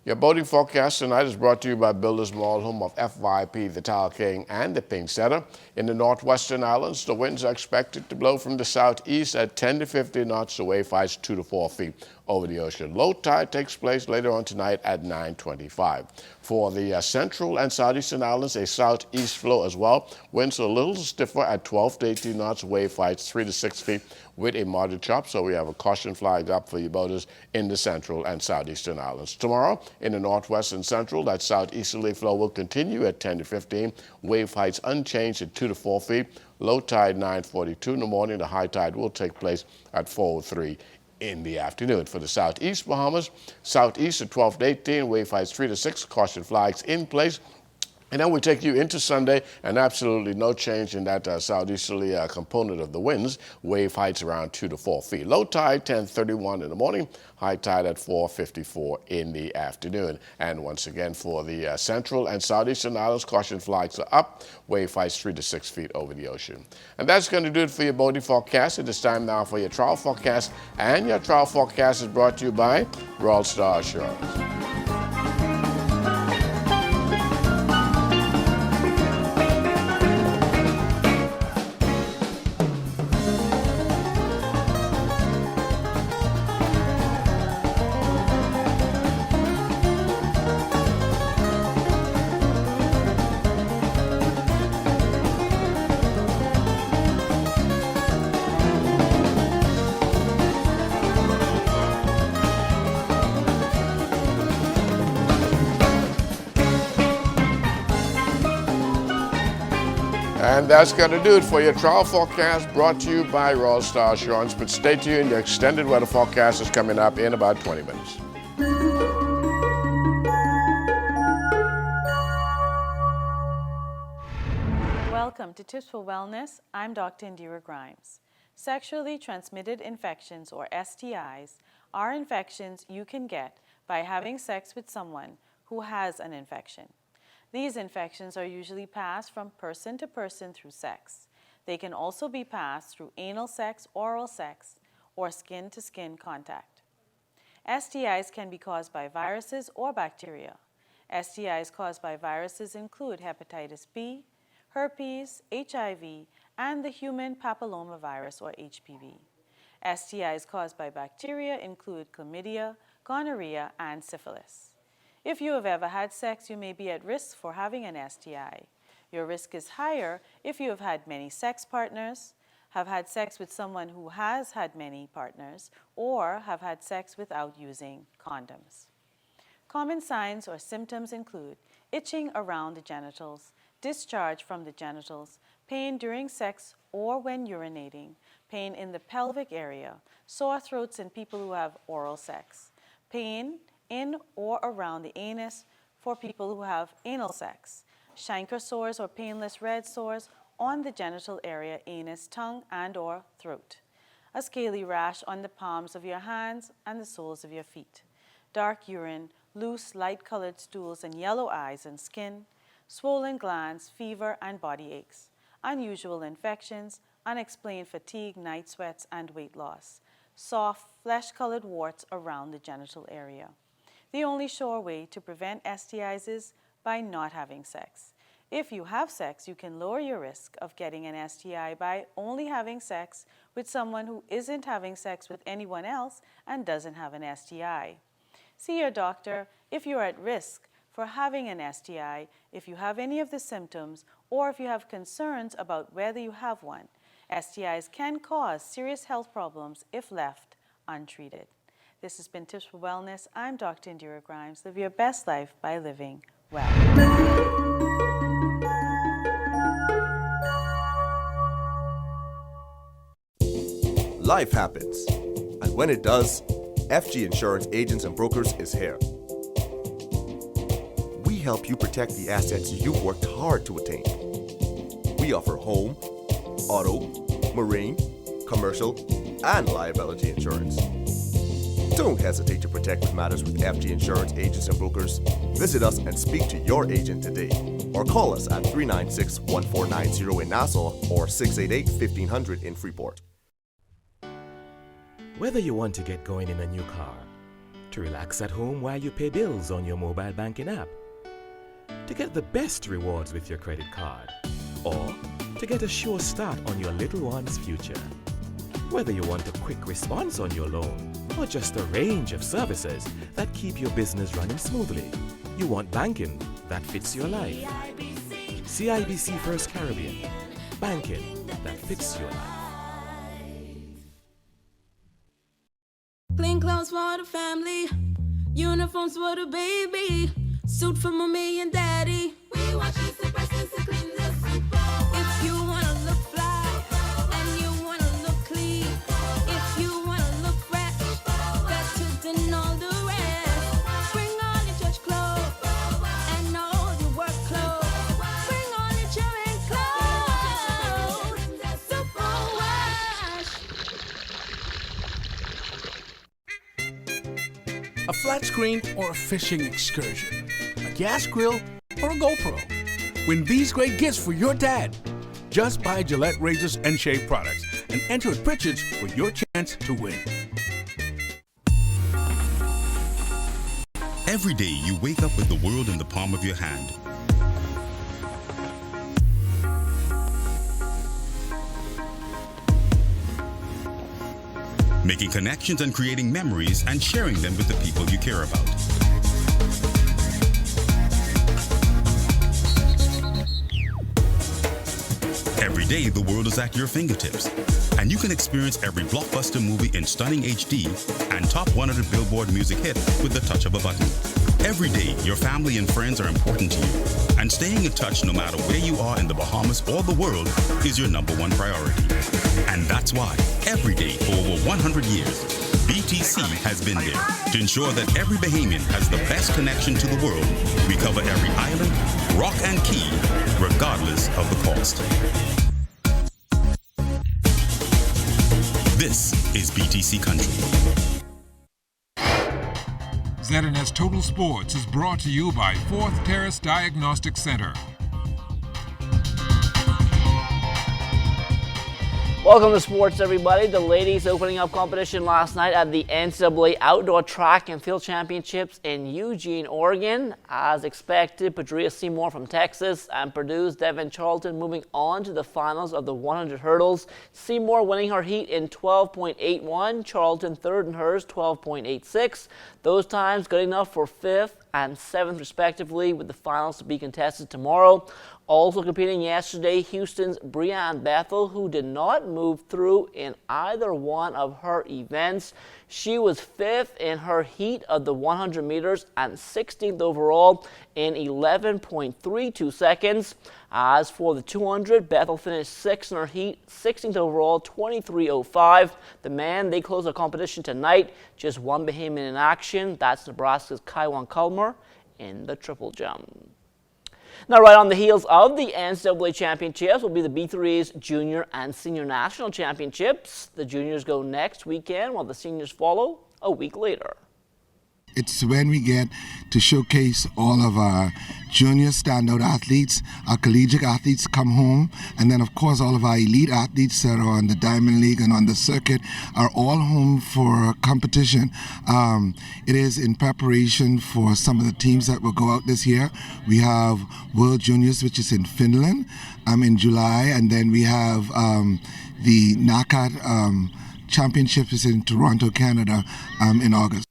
Your boating forecast tonight is brought to you by Builders Mall, home of FYP, the Tile King, and the Pink Setter. In the northwestern islands, the winds are expected to blow from the southeast at 10 to 15 knots. The wave heights 2 to 4 feet over the ocean. Low tide takes place later on tonight at 9:25. For the central and southeastern islands, a southeast flow as well. Winds are a little stiffer at 12 to 18 knots. Wave heights 3 to 6 feet with a moderate chop. So we have a caution flag up for you boaters in the central and southeastern islands. Tomorrow, in the northwest and central, that southeasterly flow will continue at 10 to 15. Wave heights unchanged at 2 to 4 feet. Low tide 9:42 in the morning. The high tide will take place at 4:03 in the afternoon. For the southeast Bahamas, southeast at 12 to 18, wave heights 3 to 6, caution flags in place. And then we take you into Sunday, and absolutely no change in that southeasterly component of the winds. Wave heights around 2 to 4 feet. Low tide 10:31 in the morning. High tide at 4:54 in the afternoon. And once again, for the central and southeastern islands, caution flags are up. Wave heights 3 to 6 feet over the ocean. And that's going to do it for your boating forecast. It is time now for your trial forecast. And your trial forecast is brought to you by Royal Star Assurance. And that's going to do it for your trial forecast brought to you by Royal Star Assurance. But stay tuned, your extended weather forecast is coming up in about 20 minutes. Welcome to Tips for Wellness. I'm Dr. Indira Grimes. Sexually transmitted infections, or STIs, are infections you can get by having sex with someone who has an infection. These infections are usually passed from person to person through sex. They can also be passed through anal sex, oral sex, or skin-to-skin contact. STIs can be caused by viruses or bacteria. STIs caused by viruses include hepatitis B, herpes, HIV, and the human papillomavirus, or HPV. STIs caused by bacteria include chlamydia, gonorrhea, and syphilis. If you have ever had sex, you may be at risk for having an STI. Your risk is higher if you have had many sex partners, have had sex with someone who has had many partners, or have had sex without using condoms. Common signs or symptoms include itching around the genitals, discharge from the genitals, pain during sex or when urinating, pain in the pelvic area, sore throats in people who have oral sex, pain in or around the anus for people who have anal sex, chancre sores or painless red sores on the genital area, anus, tongue, and or throat, a scaly rash on the palms of your hands and the soles of your feet, dark urine, loose light-colored stools and yellow eyes and skin, swollen glands, fever and body aches, unusual infections, unexplained fatigue, night sweats, and weight loss, soft, flesh-colored warts around the genital area. The only sure way to prevent STIs is by not having sex. If you have sex, you can lower your risk of getting an STI by only having sex with someone who isn't having sex with anyone else and doesn't have an STI. See your doctor if you're at risk for having an STI, if you have any of the symptoms, or if you have concerns about whether you have one. STIs can cause serious health problems if left untreated. This has been Tips for Wellness. I'm Dr. Indira Grimes. Live your best life by living well. Life happens, and when it does, FG Insurance Agents and Brokers is here. We help you protect the assets you've worked hard to attain. We offer home, auto, marine, commercial, and liability insurance. Don't hesitate to protect what matters with FG Insurance Agents and Brokers. Visit us and speak to your agent today, or call us at 396-1490 in Nassau or 688-1500 in Freeport. Whether you want to get going in a new car, to relax at home while you pay bills on your mobile banking app, to get the best rewards with your credit card, or to get a sure start on your little one's future. Whether you want a quick response on your loan or just a range of services that keep your business running smoothly, you want banking that fits your life. CIBC First Caribbean. Banking that fits your life. Clean clothes for the family, uniforms for the baby, suit for mommy and daddy. We watch the super clean the super. If you wanna look fly and you wanna look clean, if you wanna look fresh, better than all the rest. Bring on your church clothes and all your work clothes. Bring on your children clothes. Super wash. A flat screen or a fishing excursion, a gas grill or a GoPro. Win these great gifts for your dad. Just buy Gillette razors and shave products and enter at Pritchard's for your chance to win. Every day you wake up with the world in the palm of your hand. Making connections and creating memories and sharing them with the people you care about. Every day, the world is at your fingertips, and you can experience every blockbuster movie in stunning HD and top 100 Billboard music hit with the touch of a button. Every day, your family and friends are important to you, and staying in touch no matter where you are in the Bahamas or the world is your #1 priority. And that's why, every day for over 100 years, BTC has been there to ensure that every Bahamian has the best connection to the world. We cover every island, rock and key, regardless of the cost. This is BTC Country. ZNS Total Sports is brought to you by Fourth Terrace Diagnostic Center. Welcome to sports, everybody. The ladies opening up competition last night at the NCAA Outdoor Track and Field Championships in Eugene, Oregon. As expected, Padria Seymour from Texas and Purdue's Devin Charlton moving on to the finals of the 100 hurdles. Seymour winning her heat in 12.81, Charlton third in hers, 12.86. Those times good enough for 5th and 7th respectively, with the finals to be contested tomorrow. Also competing yesterday, Houston's Breanne Bethel, who did not move through in either one of her events. She was 5th in her heat of the 100 meters and 16th overall in 11.32 seconds. As for the 200, Bethel finished 6th in her heat, 16th overall, 23.05. The men, they close the competition tonight. Just one Bahamian in action. That's Nebraska's Kaiwan Culmer in the triple jump. Now, right on the heels of the NCAA Championships will be the B3's Junior and Senior National Championships. The juniors go next weekend, while the seniors follow a week later. It's when we get to showcase all of our junior standout athletes, our collegiate athletes come home, and then of course all of our elite athletes that are on the Diamond League and on the circuit are all home for competition. It is in preparation for some of the teams that will go out this year. We have World Juniors, which is in Finland, in July, and then we have the NACAT Championship is in Toronto, Canada, in August.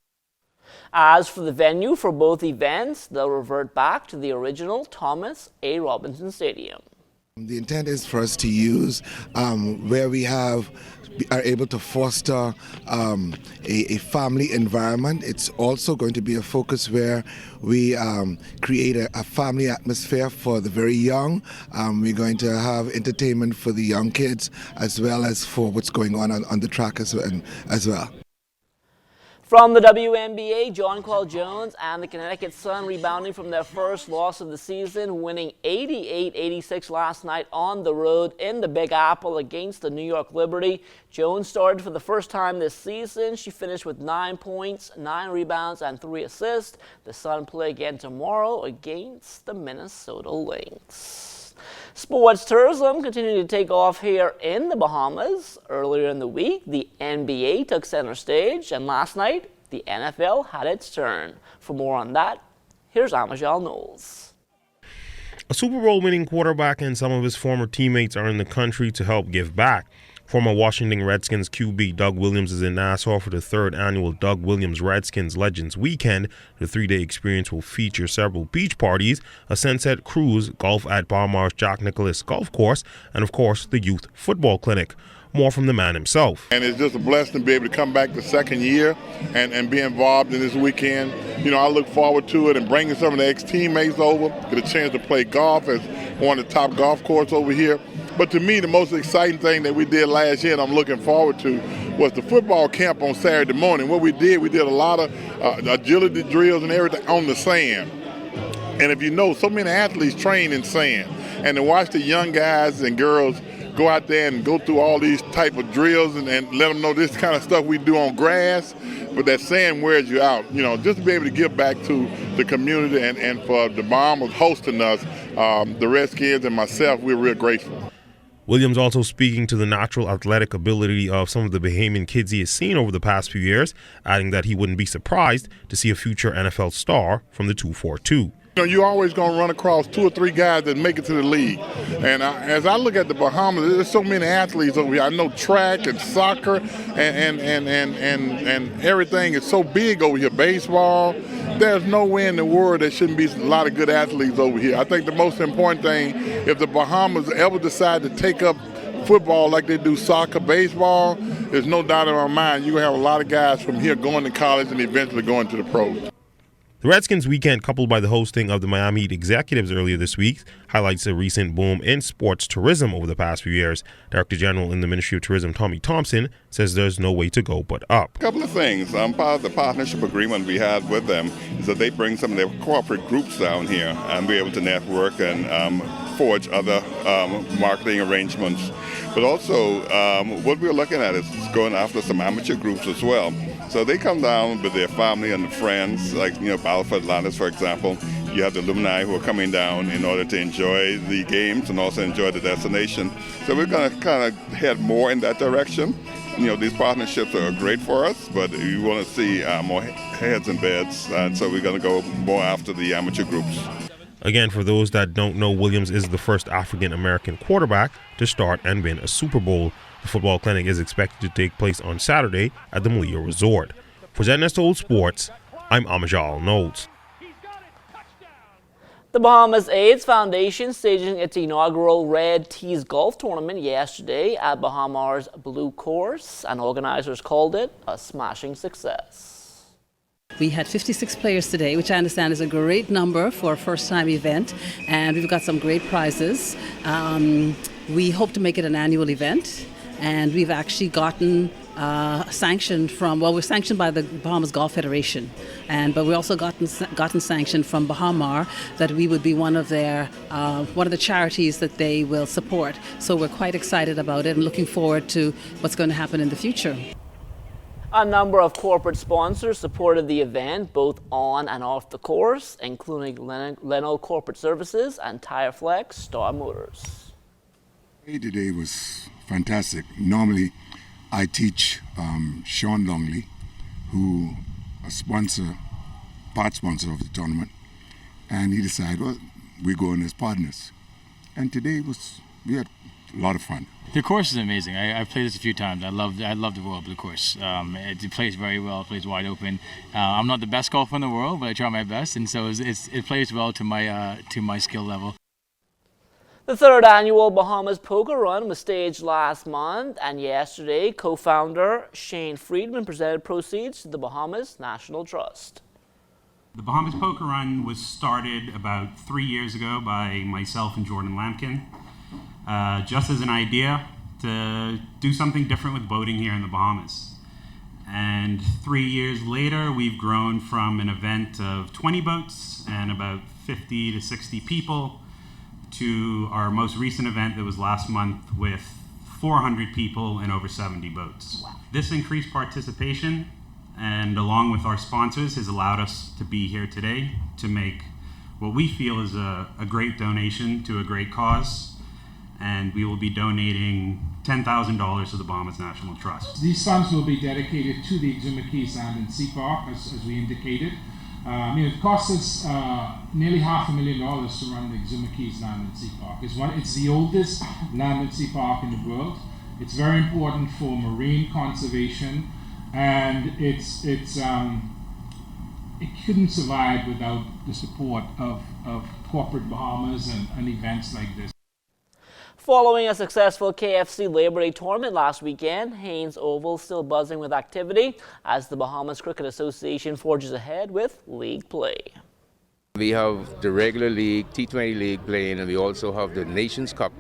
As for the venue for both events, they'll revert back to the original Thomas A. Robinson Stadium. The intent is for us to use where we are able to foster a family environment. It's also going to be a focus where we create a family atmosphere for the very young. We're going to have entertainment for the young kids as well as for what's going on the track as well. From the WNBA, Jonquil Jones and the Connecticut Sun rebounding from their first loss of the season, winning 88-86 last night on the road in the Big Apple against the New York Liberty. Jones started for the first time this season. She finished with 9 points, 9 rebounds, and 3 assists. The Sun play again tomorrow against the Minnesota Lynx. Sports tourism continuing to take off here in the Bahamas. Earlier in the week, the NBA took center stage, and last night, the NFL had its turn. For more on that, here's Amajal Knowles. A Super Bowl winning quarterback and some of his former teammates are in the country to help give back. Former Washington Redskins QB Doug Williams is in Nassau for the 3rd annual Doug Williams Redskins Legends Weekend. The 3-day experience will feature several beach parties, a sunset cruise, golf at Balmar's Jack Nicklaus Golf Course, and of course the Youth Football Clinic. More from the man himself. And it's just a blessing to be able to come back the second year and be involved in this weekend. You know, I look forward to it and bringing some of the ex-teammates over, get a chance to play golf as one of the top golf courses over here. But to me, the most exciting thing that we did last year and I'm looking forward to was the football camp on Saturday morning. What we did a lot of agility drills and everything on the sand. And if you know, so many athletes train in sand. And to watch the young guys and girls go out there and go through all these type of drills and let them know this kind of stuff we do on grass, but that sand wears you out. You know, just to be able to give back to the community and for the Bahamas hosting us, the Redskins and myself, we're real grateful. Williams also speaking to the natural athletic ability of some of the Bahamian kids he has seen over the past few years, adding that he wouldn't be surprised to see a future NFL star from the 242. You know, you're always going to run across 2 or 3 guys that make it to the league. And as I look at the Bahamas, there's so many athletes over here. I know track and soccer and everything is so big over here. Baseball. There's nowhere in the world there shouldn't be a lot of good athletes over here. I think the most important thing, if the Bahamas ever decide to take up football like they do soccer, baseball, there's no doubt in my mind you're going to have a lot of guys from here going to college and eventually going to the pros. The Redskins weekend, coupled by the hosting of the Miami Heat executives earlier this week, highlights a recent boom in sports tourism over the past few years. Director General in the Ministry of Tourism, Tommy Thompson, says there's no way to go but up. A couple of things. Part of the partnership agreement we had with them is that they bring some of their corporate groups down here and be able to network and forge other marketing arrangements. But also, what we're looking at is going after some amateur groups as well. So they come down with their family and friends, like, you know, Balfour Atlantis, for example. You have the alumni who are coming down in order to enjoy the games and also enjoy the destination. So we're going to kind of head more in that direction. You know, these partnerships are great for us, but we want to see more heads in beds, and so we're going to go more after the amateur groups. Again, for those that don't know, Williams is the first African-American quarterback to start and win a Super Bowl. The football clinic is expected to take place on Saturday at the Malia Resort. For ZNS Told Sports, I'm Amajal Knowles. The Bahamas AIDS Foundation staging its inaugural Red Tees Golf Tournament yesterday at Bahamar's Blue Course, and organizers called it a smashing success. We had 56 players today, which I understand is a great number for a first-time event, and we've got some great prizes. We hope to make it an annual event, and we've actually gotten sanctioned from, well, we're sanctioned by the Bahamas Golf Federation, but we also gotten sanctioned from Bahamar that we would be one of the charities that they will support. So we're quite excited about it and looking forward to what's going to happen in the future. A number of corporate sponsors supported the event both on and off the course, including Leno Corporate Services and Tireflex Star Motors. Today was fantastic. Normally, I teach Sean Longley, who a part sponsor of the tournament, and he decided, well, we're going as partners. And today we had a lot of fun. The course is amazing. I've played this a few times. I love the Royal Blue Course. It plays very well. It plays wide open. I'm not the best golfer in the world, but I try my best, and so it plays well to my skill level. The third annual Bahamas Poker Run was staged last month, and yesterday, co-founder Shane Friedman presented proceeds to the Bahamas National Trust. The Bahamas Poker Run was started about 3 years ago by myself and Jordan Lampkin, just as an idea to do something different with boating here in the Bahamas. And 3 years later, we've grown from an event of 20 boats and about 50 to 60 people to our most recent event that was last month with 400 people and over 70 boats. Wow. This increased participation, and along with our sponsors, has allowed us to be here today to make what we feel is a great donation to a great cause. and we will be donating $10,000 to the Bahamas National Trust. These funds will be dedicated to the Exuma Keys Land and Sea Park, as we indicated. It costs us nearly $500,000 to run the Exuma Keys Land and Sea Park. It's the oldest land and sea park in the world. It's very important for marine conservation, and it couldn't survive without the support of corporate Bahamas and events like this. Following a successful KFC Labor Day tournament last weekend, Haynes Oval still buzzing with activity as the Bahamas Cricket Association forges ahead with league play. We have the regular league, T20 league playing, and we also have the Nations Cup.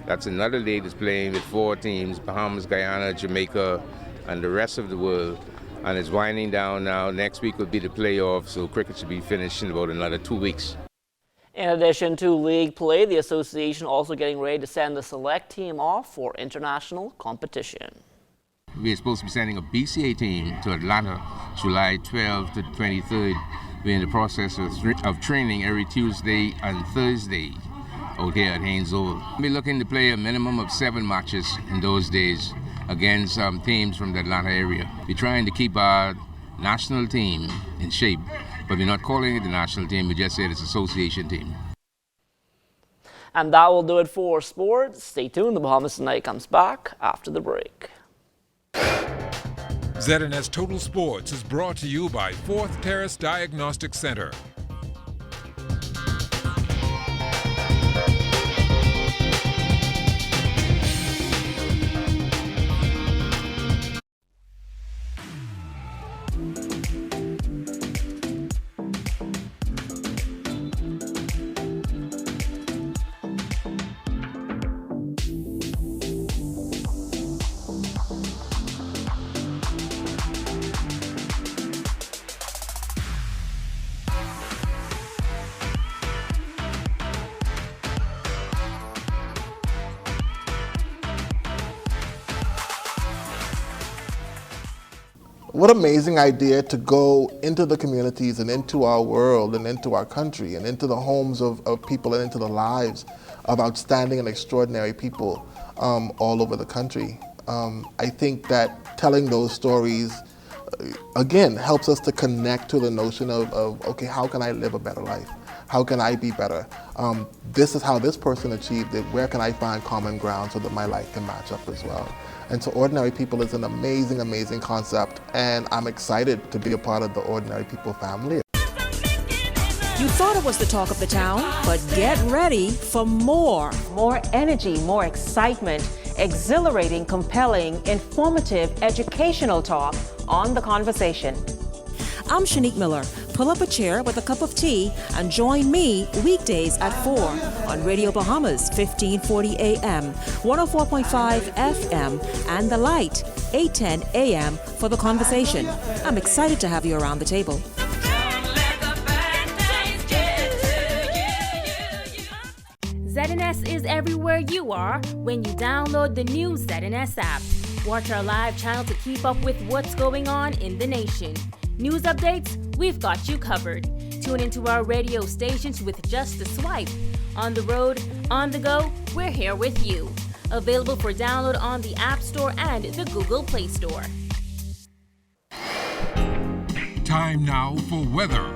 That's another league that's playing with 4 teams, Bahamas, Guyana, Jamaica, and the rest of the world. And it's winding down now. Next week will be the playoffs, so cricket should be finished in about another 2 weeks. In addition to league play, the association also getting ready to send the select team off for international competition. We're supposed to be sending a BCA team to Atlanta, July 12th to the 23rd. We're in the process of training every Tuesday and Thursday out here at Haynes Oval. We're looking to play a minimum of 7 matches in those days against teams from the Atlanta area. We're trying to keep our national team in shape, but we're not calling it the national team, we just say it's association team. And that will do it for sports. Stay tuned, the Bahamas Tonight comes back after the break. ZNS Total Sports is brought to you by 4th Terrace Diagnostic Center. What amazing idea to go into the communities and into our world and into our country and into the homes of people and into the lives of outstanding and extraordinary people all over the country. I think that telling those stories, again, helps us to connect to the notion of okay, how can I live a better life? How can I be better? This is how this person achieved it. Where can I find common ground so that my life can match up as well? And so Ordinary People is an amazing, amazing concept, and I'm excited to be a part of the Ordinary People family. You thought it was the talk of the town, but get ready for more. More energy, more excitement, exhilarating, compelling, informative, educational talk on The Conversation. I'm Shanique Miller. Pull up a chair with a cup of tea and join me weekdays at 4 on Radio Bahamas, 1540 AM, 104.5 FM, and The Light, 810 AM for The Conversation. I'm excited to have you around the table. ZNS is everywhere you are when you download the new ZNS app. Watch our live channel to keep up with what's going on in the nation. News updates, we've got you covered. Tune into our radio stations with just a swipe. On the road, on the go, we're here with you. Available for download on the App Store and the Google Play Store. Time now for weather.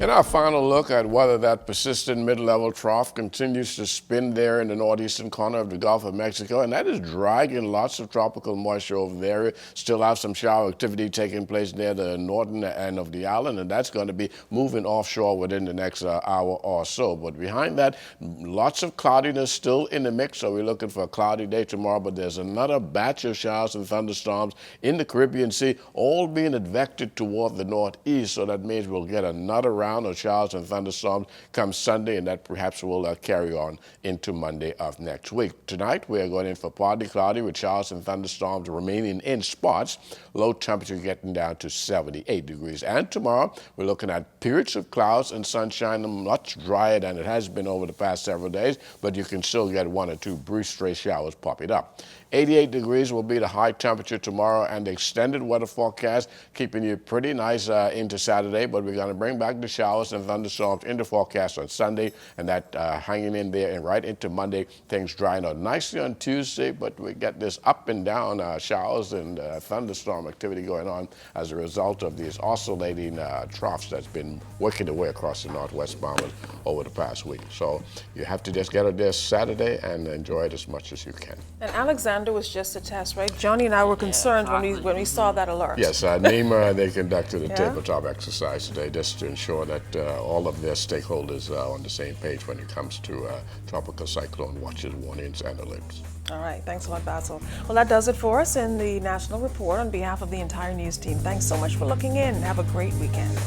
In our final look at whether that persistent mid-level trough continues to spin there in the northeastern corner of the Gulf of Mexico, and that is dragging lots of tropical moisture over there. Still have some shower activity taking place near the northern end of the island, and that's going to be moving offshore within the next hour or so. But behind that, lots of cloudiness still in the mix, so we're looking for a cloudy day tomorrow, but there's another batch of showers and thunderstorms in the Caribbean Sea, all being advected toward the northeast, so that means we'll get another round of showers and thunderstorms come Sunday, and that perhaps will carry on into Monday of next week. Tonight, we are going in for partly cloudy with showers and thunderstorms remaining in spots. Low temperature getting down to 78 degrees. And tomorrow, we're looking at periods of clouds and sunshine, much drier than it has been over the past several days, but you can still get 1 or 2 brief stray showers popping up. 88 degrees will be the high temperature tomorrow, and the extended weather forecast keeping you pretty nice into Saturday, but we're going to bring back the showers and thunderstorms in the forecast on Sunday, and that hanging in there and right into Monday. Things drying out nicely on Tuesday, but we get this up and down showers and thunderstorm activity going on as a result of these oscillating troughs that's been working their way across the northwest Bahamas over the past week. So you have to just get it there Saturday and enjoy it as much as you can. And Alexander was just a test, right? Johnny and I were concerned when we saw that alert. Yes, NEMA, they conducted a tabletop exercise today just to ensure that all of their stakeholders are on the same page when it comes to tropical cyclone watches, warnings, and alerts. All right, thanks a lot, Basil. Well, that does it for us in the National Report. On behalf of the entire news team, thanks so much for looking in. Have a great weekend.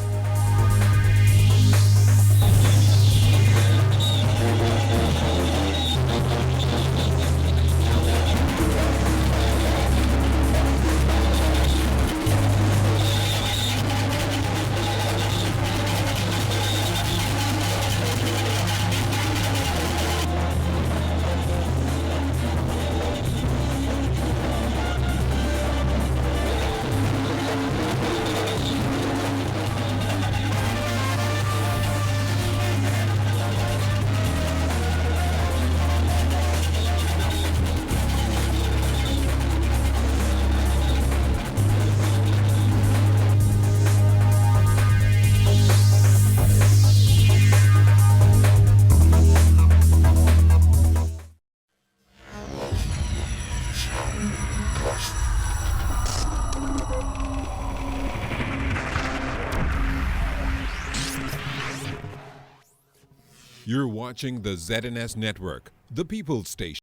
You're watching the ZNS Network, the People's Station.